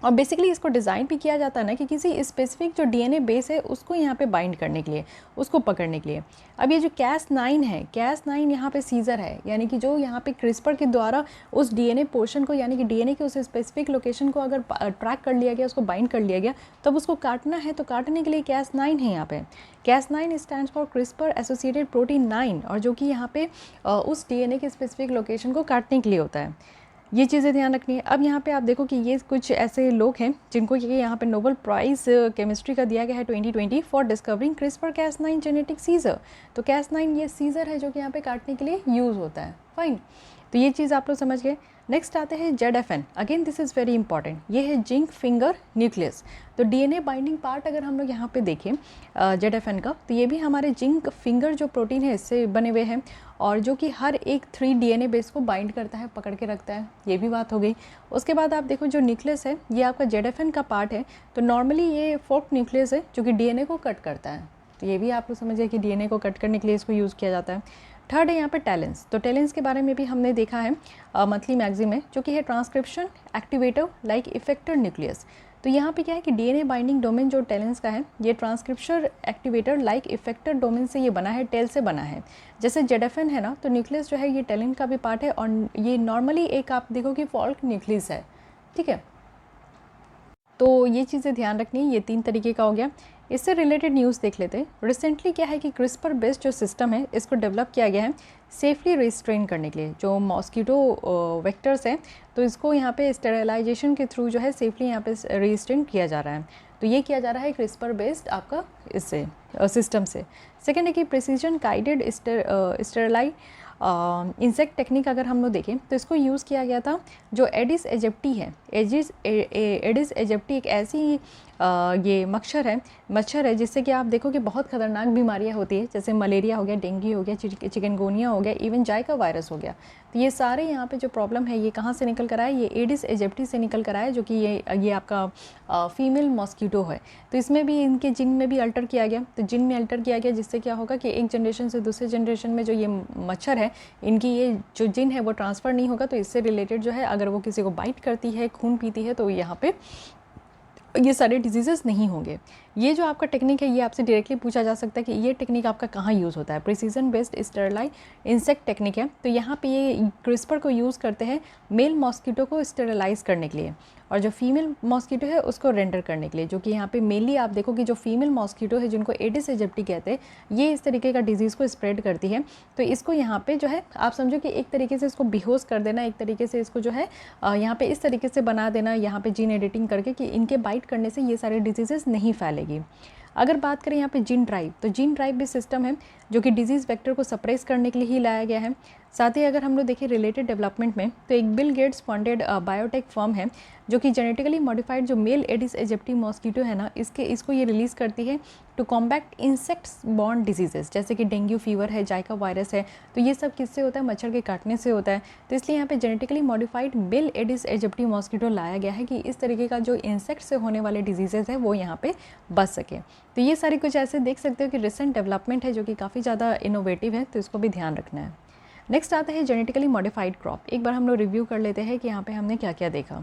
और बेसिकली इसको डिज़ाइन भी किया जाता है ना कि किसी स्पेसिफिक जो डीएनए बेस है उसको यहाँ पे बाइंड करने के लिए, उसको पकड़ने के लिए। अब ये जो Cas9 है, Cas9 यहाँ पे सीजर है, यानी कि जो यहाँ पे क्रिस्पर के द्वारा उस डीएनए पोर्शन को, यानी कि डीएनए के उस स्पेसिफिक लोकेशन को अगर ट्रैक कर लिया गया, उसको बाइंड कर लिया गया, तब उसको काटना है, तो काटने के लिए Cas9 है यहाँ पे। Cas9 stands for CRISPR associated protein 9, और जो कि यहाँ पे उस डीएनए के स्पेसिफिक लोकेशन को काटने के लिए होता है। ये चीज़ें ध्यान रखनी है। अब यहाँ पे आप देखो कि ये कुछ ऐसे लोग हैं जिनको ये यहाँ पे नोबेल प्राइज़ केमिस्ट्री का दिया गया है 2020 for discovering CRISPR Cas9 genetic scissor. तो Cas9 ये सीजर है जो कि यहाँ पे काटने के लिए यूज़ होता है। फाइन, तो ये चीज़ आप लोग समझ गए। नेक्स्ट आते हैं ZFN। Again this is very important, ये है जिंक फिंगर न्यूक्लियस। तो डीएनए बाइंडिंग पार्ट अगर हम लोग यहाँ पे देखें ZFN का, तो ये भी हमारे जिंक फिंगर जो प्रोटीन है इससे बने हुए हैं, और जो कि हर एक 3 डीएनए बेस को बाइंड करता है, पकड़ के रखता है। ये भी बात हो गई। उसके बाद आप देखो जो न्यूक्लियस है ये आपका ZFN का पार्ट है। तो नॉर्मली ये फोर्क न्यूक्लियस है जो कि डीएनए को कट करता है। तो ये भी आप लोग समझिए कि डीएनए को कट करने के लिए इसको यूज़ किया जाता है। थर्ड है यहाँ पे टैलेंस। तो टैलेंस के बारे में भी हमने देखा है मंथली मैगजीन में, जो कि है transcription activator like effector nucleus. तो यहाँ पे क्या है कि डीएनए बाइंडिंग डोमेन जो टैलेंस का है, ये transcription activator like effector domain से ये बना है, टेल से बना है। जैसे ZFN है ना, तो न्यूक्लियस जो है ये टैलेंन का भी पार्ट है, और ये नॉर्मली एक आप देखो कि फॉल्क न्यूक्लियस है, ठीक है। तो ये चीज़ें ध्यान रखनी है। ये 3 तरीके का हो गया। इससे रिलेटेड न्यूज़ देख लेते हैं। रिसेंटली क्या है कि क्रिस्पर बेस्ड जो सिस्टम है इसको डेवलप किया गया है सेफली रिस्ट्रेन करने के लिए। जो मॉस्किटो वेक्टर्स हैं, तो इसको यहाँ पे स्टेरिलाइजेशन के थ्रू जो है सेफली यहाँ पे रिस्ट्रेन किया जा रहा है। तो ये किया जा रहा है क्रिस्पर बेस्ड आपका इससे सिस्टम से। सेकेंड है कि प्रिसीजन गाइडेड स्टेरिलाई इंसेक्ट टेक्निक अगर हम लोग देखें तो इसको यूज़ किया गया था जो एडिस एजिप्टी है। एडिस एजिप्टी एक ऐसी ये मच्छर है जिससे कि आप देखो कि बहुत ख़तरनाक बीमारियां होती है, जैसे मलेरिया हो गया, डेंगू हो गया, चिकनगुनिया हो गया, इवन जाइका वायरस हो गया। तो ये सारे यहाँ पे जो प्रॉब्लम है ये कहाँ से निकल कर आया, ये एडिस एजिप्टी से निकल कर आया, जो कि ये आपका फीमेल मॉस्किटो है। तो इसमें भी इनके जिन में भी अल्टर किया गया। तो जिन में अल्टर किया गया जिससे क्या होगा कि एक जनरेशन से दूसरे जनरेशन में जो ये मच्छर है, इनकी ये जो जिन है वो ट्रांसफ़र नहीं होगा। तो इससे रिलेटेड जो है अगर वो किसी को बाइट करती है, खून पीती है, तो यहाँ पे ये सारे डिजीज़ेस नहीं होंगे। ये जो आपका टेक्निक है ये आपसे डायरेक्टली पूछा जा सकता है कि ये टेक्निक आपका कहाँ यूज़ होता है। प्रिसीजन बेस्ड स्टेरिलाई इंसेक्ट टेक्निक है। तो यहाँ पे ये क्रिस्पर को यूज़ करते हैं मेल मॉस्किटो को स्टेरिलाइज करने के लिए, और जो फीमेल मॉस्किटो है उसको रेंडर करने के लिए। जो कि यहाँ पे मेनली आप देखो कि जो फीमेल मॉस्किटो है जिनको एडिस एजिप्टी कहते हैं, ये इस तरीके का डिजीज़ को स्प्रेड करती है। तो इसको यहाँ पे जो है आप समझो कि एक तरीके से इसको बेहोश कर देना, एक तरीके से इसको जो है यहाँ पे इस तरीके से बना देना, यहाँ पे जीन एडिटिंग करके कि इनके बाइट करने से ये सारे डिजीज़ेस नहीं फैलेगी। अगर बात करें यहाँ पे जीन ड्राइव, तो जीन ड्राइव भी सिस्टम है जो कि डिजीज़ वेक्टर को सप्रेस करने के लिए ही लाया गया है। साथ ही अगर हम लोग देखें रिलेटेड डेवलपमेंट में, तो एक Bill Gates funded biotech firm है जो कि जेनेटिकली मॉडिफाइड जो मेल एडिस एजिप्टी मॉस्किटो है ना, इसको ये रिलीज़ करती है to combat insects borne diseases, जैसे कि डेंगू फीवर है, जाइका वायरस है। तो ये सब किससे होता है, मच्छर के काटने से होता है। तो इसलिए यहाँ पे genetically modified male Aedes aegypti mosquito लाया गया है कि इस तरीके का जो इंसेक्ट से होने वाले डिजीजेस है वो यहाँ पे बच सके। तो ये सारी कुछ ऐसे देख सकते हो कि रिसेंट डेवलपमेंट है जो कि काफ़ी ज़्यादा इनोवेटिव है, तो इसको भी ध्यान रखना है। नेक्स्ट आता है जेनेटिकली मॉडिफाइड क्रॉप। एक बार हम लोग रिव्यू कर लेते हैं कि यहाँ पे हमने क्या क्या देखा।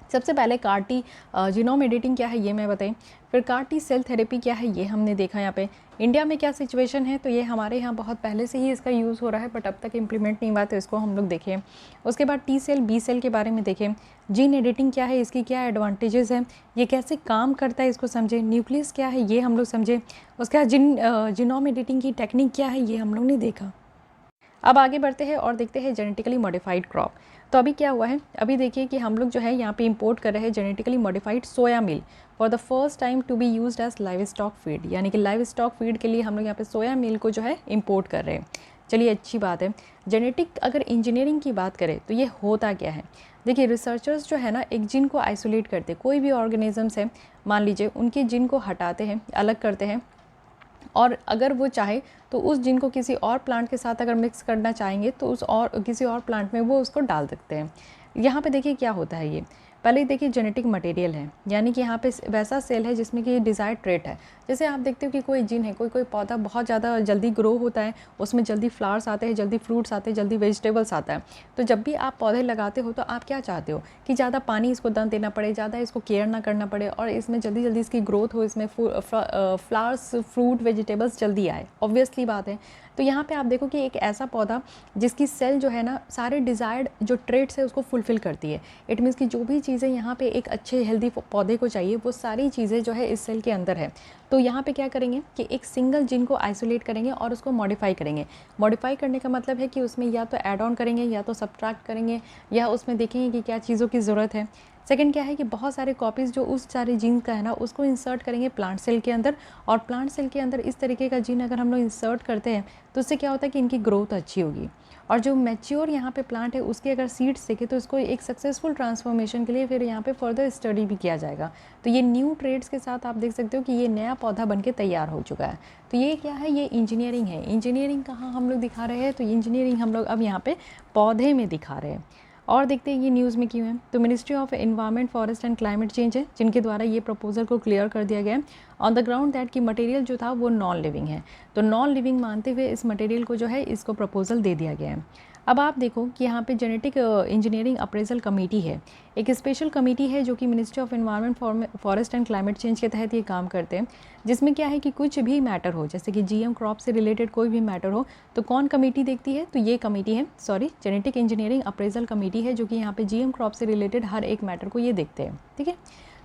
सबसे पहले कार टी जीनोम एडिटिंग क्या है ये मैं बताएं, फिर कार टी सेल थेरेपी क्या है ये हमने देखा यहाँ पे। इंडिया में क्या सिचुएशन है, तो ये हमारे यहाँ बहुत पहले से ही इसका यूज़ हो रहा है बट अब तक इम्प्लीमेंट नहीं हुआ, तो इसको हम लोग देखें। उसके बाद टी सेल बी सेल के बारे में देखें। जीन एडिटिंग क्या है, इसकी क्या एडवांटेजेस हैं, ये कैसे काम करता है इसको समझें। न्यूक्लियस क्या है ये हम लोग समझें। उसके बाद जीनोम एडिटिंग की टेक्निक क्या है ये हम लोग ने देखा। अब आगे बढ़ते हैं और देखते हैं जेनेटिकली मॉडिफाइड क्रॉप। तो अभी क्या हुआ है, अभी देखिए कि हम लोग जो है यहाँ पे इंपोर्ट कर रहे हैं genetically modified soya meal for the first time to be used as livestock feed, यानी कि लाइव स्टॉक फीड के लिए हम लोग यहाँ पे सोया मिल को जो है इंपोर्ट कर रहे हैं। चलिए अच्छी बात है। जेनेटिक अगर इंजीनियरिंग की बात करें तो ये होता क्या है, देखिए रिसर्चर्स जो है ना एक जीन को आइसोलेट करते, कोई भी ऑर्गेनिजम्स है मान लीजिए उनके जीन को हटाते हैं, अलग करते हैं, और अगर वो चाहे तो उस जीन को किसी और प्लांट के साथ अगर मिक्स करना चाहेंगे तो उस और किसी और प्लांट में वो उसको डाल सकते हैं। यहाँ पे देखिए क्या होता है, ये पहले देखिए जेनेटिक मटेरियल है, यानी कि यहाँ पे वैसा सेल है जिसमें कि डिज़ायर्ड ट्रेट है। जैसे आप देखते हो कि कोई जीन है, कोई पौधा बहुत ज़्यादा जल्दी ग्रो होता है, उसमें जल्दी फ्लावर्स आते हैं, जल्दी फ्रूट्स आते हैं, जल्दी वेजिटेबल्स आता है। तो जब भी आप पौधे लगाते हो तो आप क्या चाहते हो कि ज़्यादा पानी इसको देना पड़े, ज़्यादा इसको केयर ना करना पड़े और इसमें जल्दी जल्दी इसकी ग्रोथ हो, इसमें फ्लावर्स फ्रूट वेजिटेबल्स जल्दी आए, ऑब्वियसली बात है। तो यहाँ पे आप देखो कि एक ऐसा पौधा जिसकी सेल जो है ना सारे डिज़ायर्ड जो ट्रेट्स है उसको फुलफ़िल करती है। इट मीन्स कि जो भी चीज़ें यहाँ पे एक अच्छे हेल्दी पौधे को चाहिए वो सारी चीज़ें जो है इस सेल के अंदर है। तो यहाँ पे क्या करेंगे कि एक सिंगल जीन को आइसोलेट करेंगे और उसको मॉडिफाई करेंगे। मॉडिफाई करने का मतलब है कि उसमें या तो ऐड ऑन करेंगे या तो सब्ट्रैक्ट करेंगे, या उसमें देखेंगे कि क्या चीज़ों की ज़रूरत है। सेकंड क्या है कि बहुत सारे कॉपीज़ जो उस सारे जीन का है ना उसको इंसर्ट करेंगे प्लांट सेल के अंदर, और प्लांट सेल के अंदर इस तरीके का जीन अगर हम लोग इंसर्ट करते हैं तो उससे क्या होता है कि इनकी ग्रोथ अच्छी होगी। और जो मैच्योर यहाँ पे प्लांट है उसके अगर सीड्स देखें तो इसको एक सक्सेसफुल ट्रांसफॉर्मेशन के लिए फिर यहाँ पे फर्दर स्टडी भी किया जाएगा। तो ये न्यू ट्रेड्स के साथ आप देख सकते हो कि ये नया पौधा बन के तैयार हो चुका है। तो ये क्या है, ये इंजीनियरिंग है। इंजीनियरिंग कहाँ हम लोग दिखा रहे हैं, तो इंजीनियरिंग हम लोग अब यहाँ पे पौधे में दिखा रहे हैं। और देखते हैं ये न्यूज़ में क्यों है। तो ministry of environment forest and climate change है जिनके द्वारा ये प्रपोजल को क्लियर कर दिया गया है ऑन द ग्राउंड दैट कि मटेरियल जो था वो नॉन लिविंग है। तो नॉन लिविंग मानते हुए इस मटेरियल को जो है इसको प्रपोजल दे दिया गया है। अब आप देखो कि यहाँ पे जेनेटिक इंजीनियरिंग अप्रेजल कमेटी है, एक स्पेशल कमेटी है जो कि ministry of environment forest and climate change के तहत ये काम करते हैं, जिसमें क्या है कि कुछ भी मैटर हो, जैसे कि जीएम क्रॉप से रिलेटेड कोई भी मैटर हो तो कौन कमेटी देखती है, तो ये कमेटी है जेनेटिक इंजीनियरिंग अप्रेजल कमेटी है जो कि यहाँ पे जीएम क्रॉप से रिलेटेड हर एक मैटर को ये देखते हैं। ठीक है।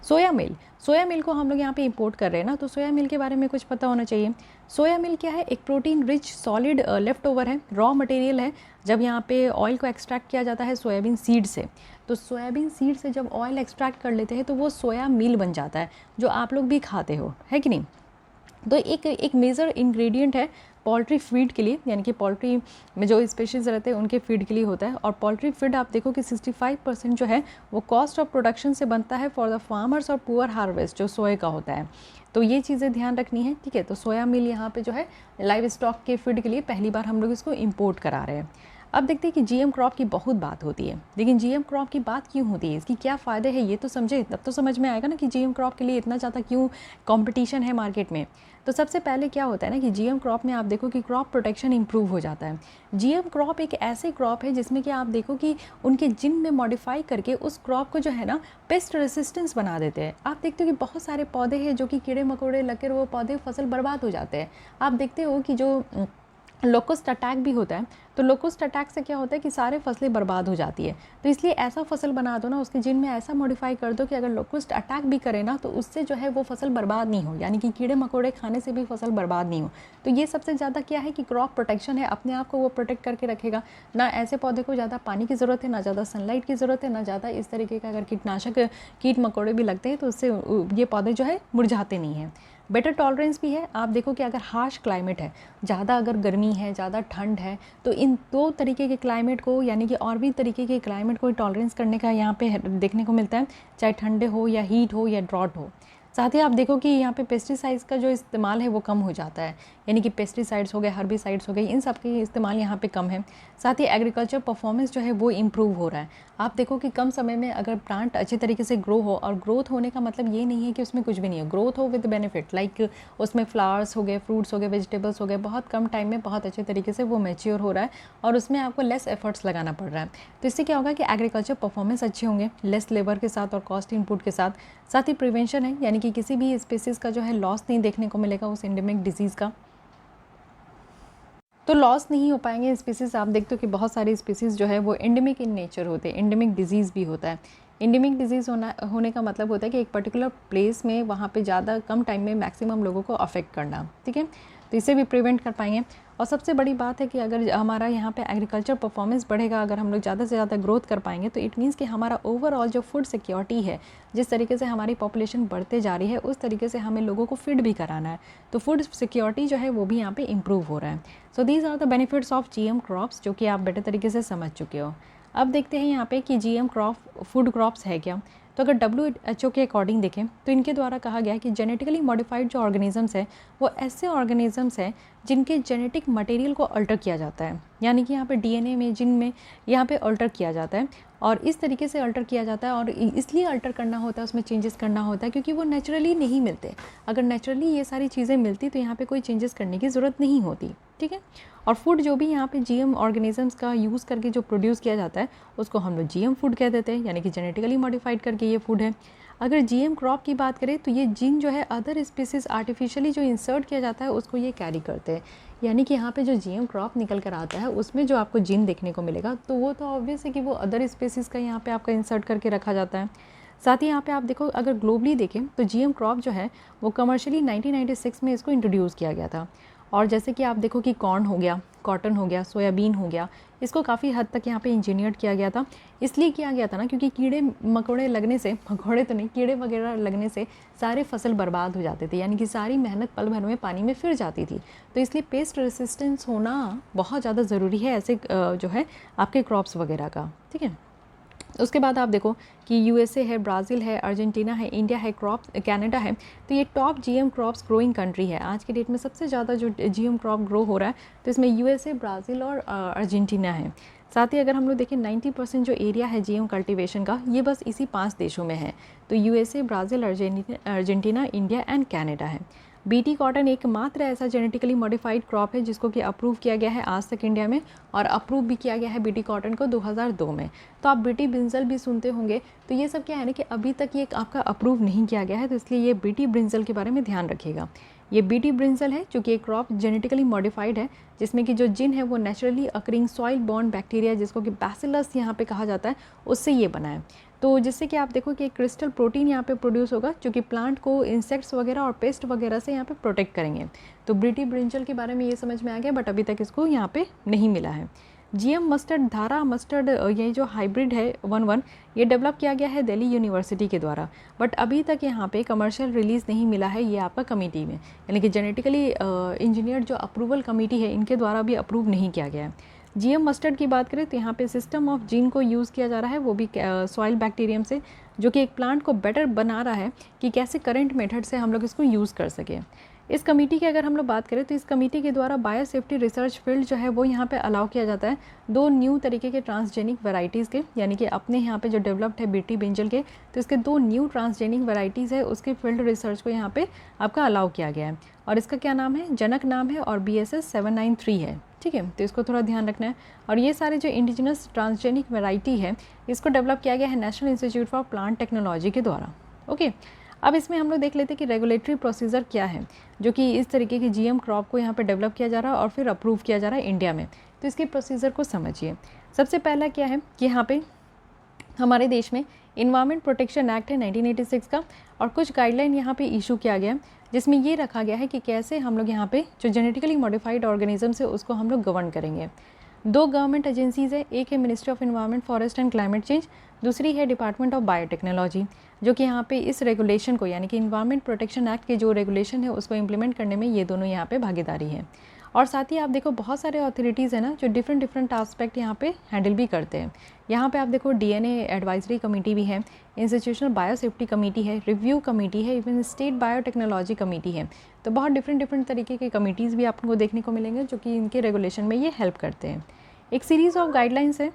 सोया मिल को हम लोग यहाँ पे इंपोर्ट कर रहे हैं ना, तो सोया मिल के बारे में कुछ पता होना चाहिए। सोया मिल क्या है, एक protein rich solid left over है, रॉ मटेरियल है। जब यहाँ पे ऑयल को एक्सट्रैक्ट किया जाता है सोयाबीन सीड से, तो सोयाबीन सीड से जब ऑयल एक्सट्रैक्ट कर लेते हैं तो वो सोया मिल बन जाता है, जो आप लोग भी खाते हो, है कि नहीं। तो एक मेजर इंग्रेडिएंट है पोल्ट्री फीड के लिए, यानी कि पोल्ट्री में जो स्पेशीज़ रहते हैं उनके फीड के लिए होता है। और पोल्ट्री फीड आप देखो कि 65% जो है वो कॉस्ट ऑफ प्रोडक्शन से बनता है फॉर द फार्मर्स और पुअर हार्वेस्ट जो सोए का होता है। तो ये चीज़ें ध्यान रखनी है। ठीक है। तो सोया मिल यहाँ पे जो है लाइव स्टॉक के फीड के लिए पहली बार हम लोग इसको इम्पोर्ट करा रहे हैं। अब देखते हैं कि जीएम क्रॉप की बहुत बात होती है, लेकिन जीएम क्रॉप की बात क्यों होती है, इसकी क्या फ़ायदे हैं ये तो समझे, तब तो समझ में आएगा ना कि जीएम क्रॉप के लिए इतना ज़्यादा क्यों कंपटीशन है मार्केट में। तो सबसे पहले क्या होता है ना कि जीएम क्रॉप में आप देखो कि क्रॉप प्रोटेक्शन इंप्रूव हो जाता है। जीएम क्रॉप एक ऐसे क्रॉप है जिसमें कि आप देखो कि उनके जीन में मॉडिफाई करके उस क्रॉप को जो है ना पेस्ट रेसिस्टेंस बना देते हैं। आप देखते हो कि बहुत सारे पौधे हैं जो कि कीड़े मकोड़े लगकर वो पौधे फसल बर्बाद हो जाते हैं। आप देखते हो कि जो लोकस्ट अटैक भी होता है, तो लोकस्ट अटैक से क्या होता है कि सारे फसलें बर्बाद हो जाती है। तो इसलिए ऐसा फसल बना दो ना, उसके जीन में ऐसा मॉडिफाई कर दो कि अगर लोकस्ट अटैक भी करे ना तो उससे जो है वो फसल बर्बाद नहीं हो, यानी कि कीड़े मकोड़े खाने से भी फसल बर्बाद नहीं हो। तो ये सबसे ज़्यादा क्या है कि क्रॉप प्रोटेक्शन है, अपने आप को वो प्रोटेक्ट करके रखेगा। ना ऐसे पौधे को ज़्यादा पानी की ज़रूरत है, ना ज़्यादा सनलाइट की ज़रूरत है, ना ज़्यादा इस तरीके का अगर कीटनाशक कीट मकोड़े भी लगते हैं तो उससे ये पौधे जो है मुरझाते नहीं हैं। बेटर टॉलरेंस भी है। आप देखो कि अगर हार्श क्लाइमेट है, ज़्यादा अगर गर्मी है, ज़्यादा ठंड है, तो इन दो तरीके के क्लाइमेट को, यानी कि और भी तरीके के क्लाइमेट को टॉलरेंस करने का यहाँ पे देखने को मिलता है, चाहे ठंडे हो या हीट हो या ड्रॉट हो। साथ ही आप देखो कि यहाँ पे पेस्टिसाइड्स का जो इस्तेमाल है वो कम हो जाता है, यानी कि पेस्टिसाइड्स हो गए, हर्बिसाइड्स हो गए, इन सब के इस्तेमाल यहाँ पे कम है। साथ ही एग्रीकल्चर परफॉर्मेंस जो है वो इम्प्रूव हो रहा है। आप देखो कि कम समय में अगर प्लांट अच्छे तरीके से ग्रो हो, और ग्रोथ होने का मतलब ये नहीं है कि उसमें कुछ भी नहीं है, ग्रोथ हो विद बेनिफिट, लाइक उसमें फ्लावर्स हो गए, फ्रूट्स हो गए, वेजिटेबल्स हो गए, बहुत कम टाइम में बहुत अच्छे तरीके से वो मैच्योर हो रहा है और उसमें आपको लेस एफर्ट्स लगाना पड़ रहा है। तो इससे क्या होगा कि एग्रीकल्चर परफॉर्मेंस अच्छे होंगे, लेस लेबर के साथ और कॉस्ट इनपुट के साथ। साथ ही प्रिवेंशन है, यानी कि किसी भी स्पीसीज़ का जो है लॉस नहीं देखने को मिलेगा उस एंडेमिक डिजीज़ का, तो लॉस नहीं हो पाएंगे स्पीसीज़। आप देखते हो कि बहुत सारी स्पीसीज़ जो है वो एंडेमिक इन नेचर होते हैं, एंडेमिक डिजीज़ भी होता है। एंडेमिक डिजीज़ होने का मतलब होता है कि एक पर्टिकुलर प्लेस में वहाँ पे ज़्यादा कम टाइम में मैक्सिमम लोगों को अफेक्ट करना, ठीक है, तो इसे भी प्रिवेंट कर पाएंगे। और सबसे बड़ी बात है कि अगर हमारा यहाँ पे एग्रीकल्चर परफॉर्मेंस बढ़ेगा, अगर हम लोग ज़्यादा से ज़्यादा ग्रोथ कर पाएंगे, तो इट मीन्स कि हमारा ओवरऑल जो फूड सिक्योरिटी है, जिस तरीके से हमारी पॉपुलेशन बढ़ते जा रही है उस तरीके से हमें लोगों को फीड भी कराना है, तो फूड सिक्योरिटी जो है वो भी यहाँ पे इम्प्रूव हो रहा है। So these are the benefits of GM crops, जो कि आप बेटर तरीके से समझ चुके हो। अब देखते हैं यहाँ पे कि GM क्रॉप फूड क्रॉप्स है क्या। तो अगर WHO के अकॉर्डिंग देखें तो इनके द्वारा कहा गया है कि जेनेटिकली मॉडिफाइड जो ऑर्गेनिजम्स हैं वो ऐसे ऑर्गेनिजम्स हैं जिनके जेनेटिक मटेरियल को अल्टर किया जाता है, यानी कि यहाँ पे DNA में, जिन में यहाँ पे अल्टर किया जाता है, और इस तरीके से अल्टर किया जाता है, और इसलिए अल्टर करना होता है, उसमें चेंजेस करना होता है क्योंकि वो नेचुरली नहीं मिलते। अगर नेचुरली ये सारी चीज़ें मिलती तो यहाँ पे कोई चेंजेस करने की ज़रूरत नहीं होती, ठीक है। और फूड जो भी यहाँ पे GM ऑर्गेनिजम्स का यूज़ करके जो प्रोड्यूस किया जाता है उसको हम लोग GM फूड कह देते हैं, यानी कि जेनेटिकली मॉडिफाइड करके ये फूड है। अगर GM क्रॉप की बात करें तो ये जीन जो है अदर स्पीसीज़ आर्टिफिशियली जो इंसर्ट किया जाता है उसको ये कैरी करते हैं, यानी कि यहाँ पे जो GM क्रॉप निकल कर आता है उसमें जो आपको जीन देखने को मिलेगा तो वो तो ऑब्वियस है कि वो अदर स्पीसीज़ का यहाँ पे आपका इंसर्ट करके रखा जाता है। साथ ही यहाँ पे आप देखो, अगर ग्लोबली देखें तो GM क्रॉप जो है वो कमर्शियली 1996 में इसको इंट्रोड्यूस किया गया था। और जैसे कि आप देखो कि कॉर्न हो गया, कॉटन हो गया, सोयाबीन हो गया, इसको काफ़ी हद तक यहाँ पे इंजीनियर्ड किया गया था। इसलिए किया गया था ना क्योंकि कीड़े मकोड़े लगने से, मकोड़े तो नहीं, कीड़े वगैरह लगने से सारे फसल बर्बाद हो जाते थे, यानी कि सारी मेहनत पल भर में पानी में फिर जाती थी। तो इसलिए पेस्ट रेसिस्टेंस होना बहुत ज़्यादा ज़रूरी है ऐसे जो है आपके क्रॉप्स वगैरह का, ठीक है। उसके बाद आप देखो कि USA है, ब्राज़ील है, अर्जेंटीना है, इंडिया है, कनाडा है, तो ये top GM crops growing country है। आज के डेट में सबसे ज़्यादा जो GM क्रॉप ग्रो हो रहा है तो इसमें USA, ब्राज़ील और अर्जेंटीना है। साथ ही अगर हम लोग देखें 90% जो एरिया है GM कल्टीवेशन का, ये बस इसी 5 देशों में है, तो USA, Brazil, Argentina, India and Canada है। BT कॉटन एकमात्र ऐसा जेनेटिकली मॉडिफाइड क्रॉप है जिसको कि अप्रूव किया गया है आज तक इंडिया में, और अप्रूव भी किया गया है BT कॉटन को 2002 में। तो आप BT ब्रिंजल भी सुनते होंगे, तो ये सब क्या है ना कि अभी तक ये आपका अप्रूव नहीं किया गया है, तो इसलिए ये BT ब्रिंजल के बारे में ध्यान रखिएगा। ये BT ब्रिंजल है जो कि एक क्रॉप जेनेटिकली मॉडिफाइड है, जिसमें कि जो जिन है वो naturally occurring soil born bacteria, जिसको कि बैसिलस यहाँ पे कहा जाता है, उससे ये बना है। तो जिससे कि आप देखो कि एक क्रिस्टल प्रोटीन यहाँ पे प्रोड्यूस होगा जो कि प्लांट को इंसेक्ट्स वगैरह और पेस्ट वगैरह से यहाँ पे प्रोटेक्ट करेंगे। तो BT ब्रिंजल के बारे में ये समझ में आ गया, बट अभी तक इसको यहाँ पे नहीं मिला है। GM मस्टर्ड, धारा मस्टर्ड, ये जो हाइब्रिड है 11, ये डेवलप किया गया है दिल्ली यूनिवर्सिटी के द्वारा, बट अभी तक यहाँ पे कमर्शियल रिलीज़ नहीं मिला है ये आपका कमेटी में, यानी कि जेनेटिकली इंजीनियर्ड जो अप्रूवल कमेटी है इनके द्वारा भी अप्रूव नहीं किया गया है। GM मस्टर्ड की बात करें तो यहाँ पे सिस्टम ऑफ जीन को यूज़ किया जा रहा है, वो भी सॉइल बैक्टीरियम से, जो कि एक प्लांट को बेटर बना रहा है कि कैसे करंट मेथड से हम लोग इसको यूज़ कर सकें। इस कमेटी की अगर हम लोग बात करें तो इस कमेटी के द्वारा बायोसेफ्टी रिसर्च फील्ड जो है वो यहाँ पे अलाउ किया जाता है 2 न्यू तरीके के ट्रांसजेनिक वैरायटीज़ के, यानी कि अपने यहाँ पे जो डेवलप्ड है BT ब्रिंजल के, तो इसके 2 न्यू ट्रांसजेनिक वैरायटीज़ है, उसके फील्ड रिसर्च को यहाँ पे आपका अलाउ किया गया है। और इसका क्या नाम है, जनक नाम है, और BSS 793 है, ठीक है, तो इसको थोड़ा ध्यान रखना है। और ये सारे जो इंडिजिनस ट्रांसजेनिक वैरायटी है इसको डेवलप किया गया है national institute for plant technology के द्वारा, ओके। अब इसमें हम लोग देख लेते हैं कि रेगुलेटरी प्रोसीजर क्या है जो कि इस तरीके की GM क्रॉप को यहाँ पे डेवलप किया जा रहा है और फिर अप्रूव किया जा रहा है इंडिया में। तो इसके प्रोसीजर को समझिए। सबसे पहला क्या है कि यहाँ पे हमारे देश में इन्वायरमेंट प्रोटेक्शन एक्ट है 1986 का, और कुछ गाइडलाइन यहाँ पे इशू किया गया जिसमें ये रखा गया है कि कैसे हम लोग यहाँ पे जो जेनेटिकली मॉडिफाइड ऑर्गेनिजम्स है उसको हम लोग गवर्न करेंगे। 2 गवर्नमेंट एजेंसीज़ है, एक है ministry of environment, forest and climate change, दूसरी है डिपार्टमेंट ऑफ बायोटेक्नोलॉजी, जो कि यहाँ पे इस रेगुलेशन को, यानी कि इन्वायरमेंट प्रोटेक्शन एक्ट के जो रेगुलेशन है उसको इम्प्लीमेंट करने में ये दोनों यहाँ पे भागीदारी है। और साथ ही आप देखो बहुत सारे अथॉरिटीज़ हैं ना जो डिफरेंट डिफरेंट आस्पेक्ट यहाँ पे हैंडल भी करते हैं। यहाँ पे आप देखो डीएनए एडवाइजरी कमेटी भी है, इंस्टीट्यूशनल बायोसेफ्टी कमेटी है, रिव्यू कमेटी है, इवन स्टेट बायोटेक्नोलॉजी कमेटी है। तो बहुत डिफरेंट डिफरेंट तरीके के कमेटीज़ भी आपको देखने को मिलेंगे जो कि इनके रेगुलेशन में ये हेल्प करते हैं। एक सीरीज़ ऑफ गाइडलाइंस है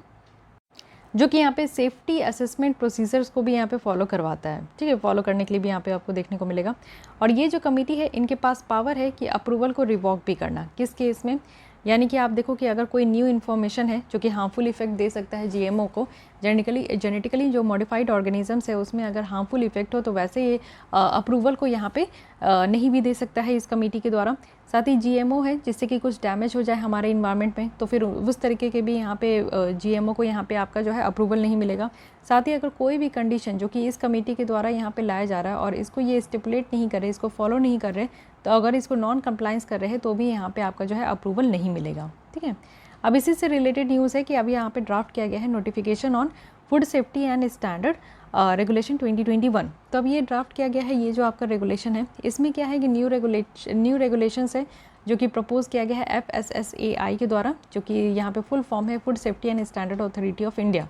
जो कि यहाँ पे सेफ्टी असेसमेंट प्रोसीजर्स को भी यहाँ पे फॉलो करवाता है, ठीक है, फॉलो करने के लिए भी यहाँ पे आपको देखने को मिलेगा। और ये जो कमेटी है इनके पास पावर है कि अप्रूवल को रिवॉक भी करना, किस केस में, यानी कि आप देखो कि अगर कोई न्यू इन्फॉर्मेशन है जो कि हार्मफुल इफेक्ट दे सकता है जीएमओ को, जेनेटिकली जो मॉडिफाइड ऑर्गेनिजम्स है उसमें अगर हार्मफुल इफेक्ट हो तो वैसे ये अप्रूवल को यहाँ पे नहीं भी दे सकता है इस कमेटी के द्वारा। साथ ही जीएमओ है जिससे कि कुछ डैमेज हो जाए हमारे इन्वायरमेंट में तो फिर उस तरीके के भी यहाँ पे जीएमओ को यहाँ पे आपका जो है अप्रूवल नहीं मिलेगा। साथ ही अगर कोई भी कंडीशन जो कि इस कमेटी के द्वारा यहाँ पे लाया जा रहा है और इसको ये स्टिपुलेट नहीं कर रहे, इसको फॉलो नहीं कर रहे, तो अगर इसको नॉन कंप्लाइंस कर रहे हैं तो भी यहाँ पे आपका जो है अप्रूवल नहीं मिलेगा, ठीक है। अब इसी से रिलेटेड न्यूज़ है कि अभी यहाँ पे ड्राफ्ट किया गया है notification on food safety and standard regulation 2021। तो अब ये ड्राफ्ट किया गया है, ये जो आपका रेगुलेशन है इसमें क्या है कि न्यू रेगुलेशंस है जो कि प्रपोज किया गया है FSSAI के द्वारा, जो कि यहाँ पे फुल फॉर्म है food safety and standard authority of India,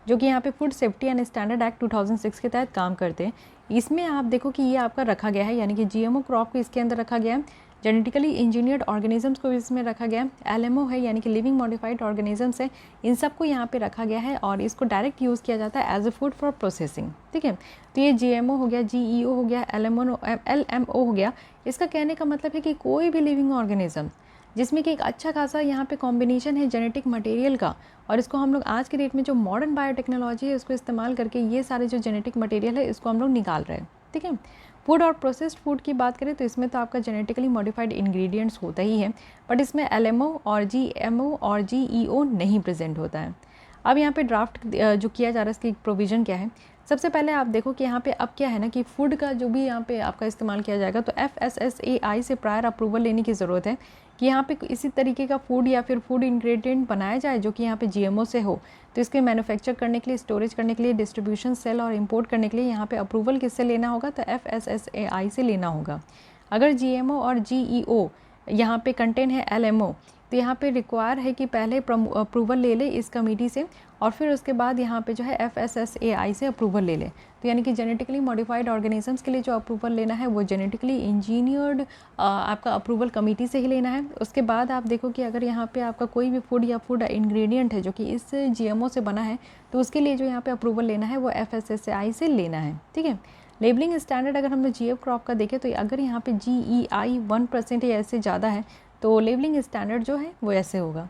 जो कि यहाँ पे food safety and standard act 2006 के तहत काम करते हैं। इसमें आप देखो कि ये आपका रखा गया है, यानी कि जीएमओ क्रॉप को इसके अंदर रखा गया है, जेनेटिकली इंजीनियर्ड ऑर्गेनिजम्स को इसमें रखा गया है, एलएमओ है यानी कि लिविंग मॉडिफाइड ऑर्गेनिजम्स है, इन सबको यहाँ पे रखा गया है और इसको डायरेक्ट यूज़ किया जाता है as a food for processing, ठीक है। तो ये जीएमओ हो गया, जीईओ हो गया, एलएमओ हो गया। इसका कहने का मतलब है कि कोई भी लिविंग ऑर्गेनिज्म जिसमें कि एक अच्छा खासा यहाँ पे कॉम्बिनेशन है जेनेटिक मटेरियल का, और इसको हम लोग आज के डेट में जो मॉडर्न बायोटेक्नोलॉजी है उसको इस्तेमाल करके ये सारे जो जेनेटिक मटेरियल है इसको हम लोग निकाल रहे हैं, ठीक है। फूड और प्रोसेस्ड फूड की बात करें तो इसमें तो आपका जेनेटिकली मॉडिफाइड इंग्रेडिएंट्स होता ही है, बट इसमें एलएमओ और जीएमओ और जीईओ नहीं प्रेजेंट होता है। अब यहाँ पे ड्राफ्ट जो किया जा रहा है इसकी प्रोविज़न क्या है। सबसे पहले आप देखो कि यहाँ पे अब क्या है ना कि फूड का जो भी यहाँ पे आपका इस्तेमाल किया जाएगा तो FSSAI से प्रायर अप्रूवल लेने की ज़रूरत है कि यहाँ पे इसी तरीके का फूड या फिर फूड इंग्रेडिएंट बनाया जाए जो कि यहाँ पे जीएमओ से हो, तो इसके मैन्युफैक्चर करने के लिए, स्टोरेज करने के लिए, डिस्ट्रीब्यूशन सेल और इंपोर्ट करने के लिए यहाँ पे अप्रूवल किससे लेना होगा, तो FSSAI से लेना होगा। अगर जीएमओ और जीईओ यहाँ पे कंटेन है एलएमओ तो यहाँ पे रिक्वायर है कि पहले अप्रूवल ले ले इस कमेटी से और फिर उसके बाद यहाँ पे जो है FSSAI से अप्रूवल ले ले। तो यानी कि जेनेटिकली मॉडिफाइड ऑर्गेनिजम्स के लिए जो अप्रूवल लेना है वो जेनेटिकली इंजीनियर्ड आपका अप्रूवल कमेटी से ही लेना है। उसके बाद आप देखो कि अगर यहाँ पे आपका कोई भी फूड या फूड इंग्रेडिएंट है जो कि इस जीएमओ से बना है तो उसके लिए जो यहाँ पे अप्रूवल लेना है वो FSSAI से लेना है, ठीक है। लेबलिंग स्टैंडर्ड अगर हम लोग GF क्रॉप का देखें तो अगर यहाँ पे GEI 1% या ऐसे ज़्यादा है तो लेबलिंग स्टैंडर्ड जो है वो ऐसे होगा।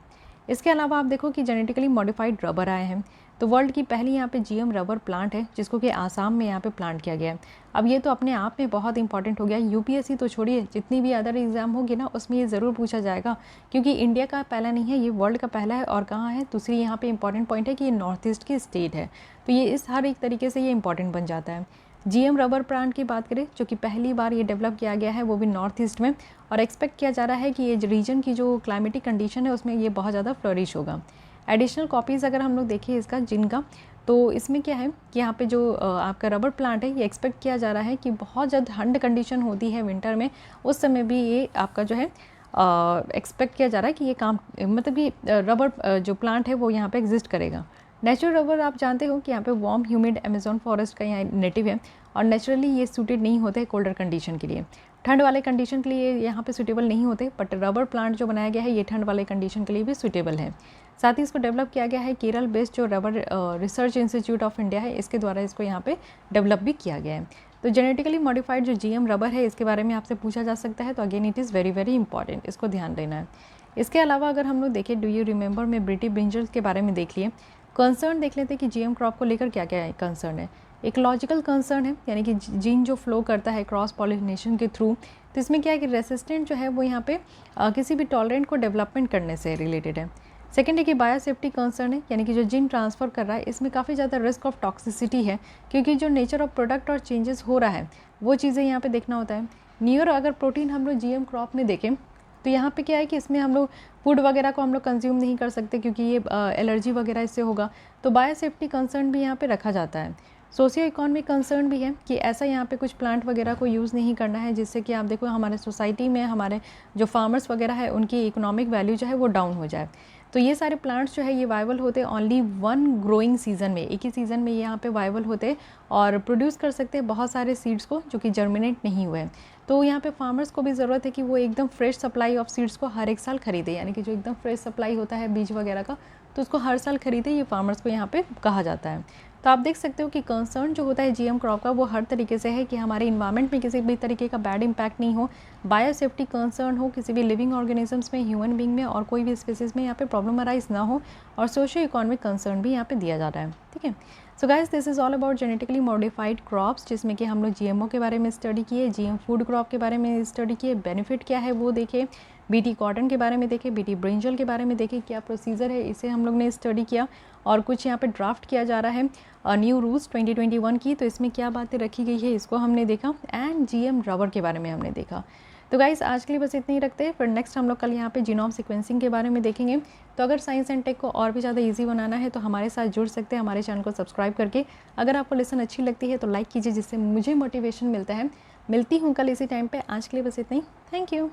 इसके अलावा आप देखो कि जेनेटिकली मॉडिफाइड रबर आए हैं, तो वर्ल्ड की पहली यहाँ पे GM रबर प्लांट है जिसको कि आसाम में यहाँ पे प्लांट किया गया है। अब ये तो अपने आप में बहुत इंपॉर्टेंट हो गया, UPSC तो छोड़िए, जितनी भी अदर एग्जाम होगी ना उसमें ये ज़रूर पूछा जाएगा क्योंकि इंडिया का पहला नहीं है, ये वर्ल्ड का पहला है। और कहाँ है, दूसरी यहाँ पे इंपॉर्टेंट पॉइंट है कि ये नॉर्थ ईस्ट की स्टेट है, तो ये इस हर एक तरीके से ये इंपॉर्टेंट बन जाता है। GM रबर प्लांट की बात करें जो कि पहली बार ये डेवलप किया गया है वो भी नॉर्थ ईस्ट में, और एक्सपेक्ट किया जा रहा है कि ये रीजन की जो क्लाइमेटिक कंडीशन है उसमें ये बहुत ज़्यादा फ्लरिश होगा। एडिशनल कॉपीज़ अगर हम लोग देखें इसका जिनका, तो इसमें क्या है कि यहाँ पे जो आपका रबर प्लांट है ये एक्सपेक्ट किया जा रहा है कि बहुत ज़्यादा ठंड कंडीशन होती है विंटर में, उस समय भी ये आपका जो है एक्सपेक्ट किया जा रहा है कि ये काम मतलब कि रबर जो प्लांट है वो यहाँ पे एग्जिस्ट करेगा। नेचुरल रबर आप जानते हो कि यहाँ पे वार्म ह्यूमिड अमेजोन फॉरेस्ट का यहाँ नेटिव है और नेचुरली ये सूटेड नहीं होते कोल्डर कंडीशन के लिए, ठंड वाले कंडीशन के लिए यहाँ पे सूटेबल नहीं होते, बट रबर प्लांट जो बनाया गया है ये ठंड वाले कंडीशन के लिए भी सूटेबल है। साथ ही इसको डेवलप किया गया है केरल बेस्ड जो rubber research institute of India है इसके द्वारा इसको यहाँ पे डेवलप भी किया गया है। तो जेनेटिकली मॉडिफाइड जो GM रबर है इसके बारे में आपसे पूछा जा सकता है, तो again it is very very important, इसको ध्यान देना है। इसके अलावा अगर हम लोग देखें, डू यू रिमेंबर में ब्रिटिश ब्रिंजल्स के बारे में देख लिए। कंसर्न देख लेते हैं कि GM क्रॉप को लेकर क्या क्या कंसर्न है। एक लॉजिकल कंसर्न है, यानी कि जीन जो फ्लो करता है क्रॉस पॉलिनेशन के थ्रू, तो इसमें क्या है कि रेसिस्टेंट जो है वो यहाँ पे किसी भी टॉलरेंट को डेवलपमेंट करने से रिलेटेड है। सेकेंड है कि बायोसेफ्टी कंसर्न है, यानी कि जो जीन ट्रांसफ़र कर रहा है इसमें काफ़ी ज़्यादा रिस्क ऑफ टॉक्सिसिटी है क्योंकि जो नेचर ऑफ प्रोडक्ट और चेंजेस हो रहा है वो चीज़ें यहाँ पे देखना होता है। न्यूअर अगर प्रोटीन हम लोग GM क्रॉप में देखें तो यहाँ पे क्या है कि इसमें हम लोग फूड वगैरह को हम लोग कंज्यूम नहीं कर सकते क्योंकि ये एलर्जी वगैरह इससे होगा, तो बायोसेफ्टी कंसर्न भी यहाँ पे रखा जाता है। सोशियो इकोनॉमिक कंसर्न भी है कि ऐसा यहाँ पे कुछ प्लांट वगैरह को यूज़ नहीं करना है जिससे कि आप देखो हमारे सोसाइटी में हमारे जो फार्मर्स वगैरह है उनकी इकोनॉमिक वैल्यू जो है वो डाउन हो जाए। तो ये सारे प्लांट्स जो है ये वाइबल होते हैं ओनली वन ग्रोइंग सीज़न में, एक ही सीज़न में ये यहाँ पे वाइबल होते और प्रोड्यूस कर सकते हैं बहुत सारे सीड्स को जो कि जर्मिनेट नहीं हुए। तो यहाँ पे फार्मर्स को भी ज़रूरत है कि वो एकदम फ्रेश सप्लाई ऑफ सीड्स को हर एक साल खरीदे, यानी कि जो एकदम फ्रेश सप्लाई होता है बीज वगैरह का तो उसको हर साल खरीदे, ये फार्मर्स को यहाँ पे कहा जाता है। तो आप देख सकते हो कि कंसर्न जो होता है जीएम क्रॉप का वो हर तरीके से है कि हमारे इन्वायरमेंट में किसी भी तरीके का बैड इम्पैक्ट नहीं हो, बायोसेफ्टी कंसर्न हो, किसी भी लिविंग ऑर्गेनिजम्स में, ह्यूमन बींग में और कोई भी स्पीसीज़ में यहाँ पे प्रॉब्लम अराइज ना हो, और सोशियो इकोनॉमिक कंसर्न भी यहाँ पे दिया जा रहा है। ठीक है, so guys this is all about genetically modified crops, जिसमें कि हम लोग जीएमओ के बारे में स्टडी किए, जीएम फूड क्रॉप के बारे में स्टडी किए, बेनिफिट क्या है वो देखे, बीटी कॉटन के बारे में देखे, बीटी ब्रिंजल के बारे में देखे क्या प्रोसीजर है, इसे हम लोग ने स्टडी किया, और कुछ यहाँ पे ड्राफ्ट किया जा रहा है न्यू रूल्स 2021 की, तो इसमें क्या बातें रखी गई है इसको हमने देखा, एंड जीएम रबर के बारे में हमने देखा। तो गाइस आज के लिए बस इतना ही रखते हैं, फिर नेक्स्ट हम लोग कल यहाँ पे जीनोम सीक्वेंसिंग के बारे में देखेंगे। तो अगर साइंस एंड टेक को और भी ज़्यादा इजी बनाना है तो हमारे साथ जुड़ सकते हैं हमारे चैनल को सब्सक्राइब करके। अगर आपको लेसन अच्छी लगती है तो लाइक कीजिए, जिससे मुझे मोटिवेशन मिलता है। मिलती हूँ कल इसी टाइम पे, आज के लिए बस इतना ही, थैंक यू।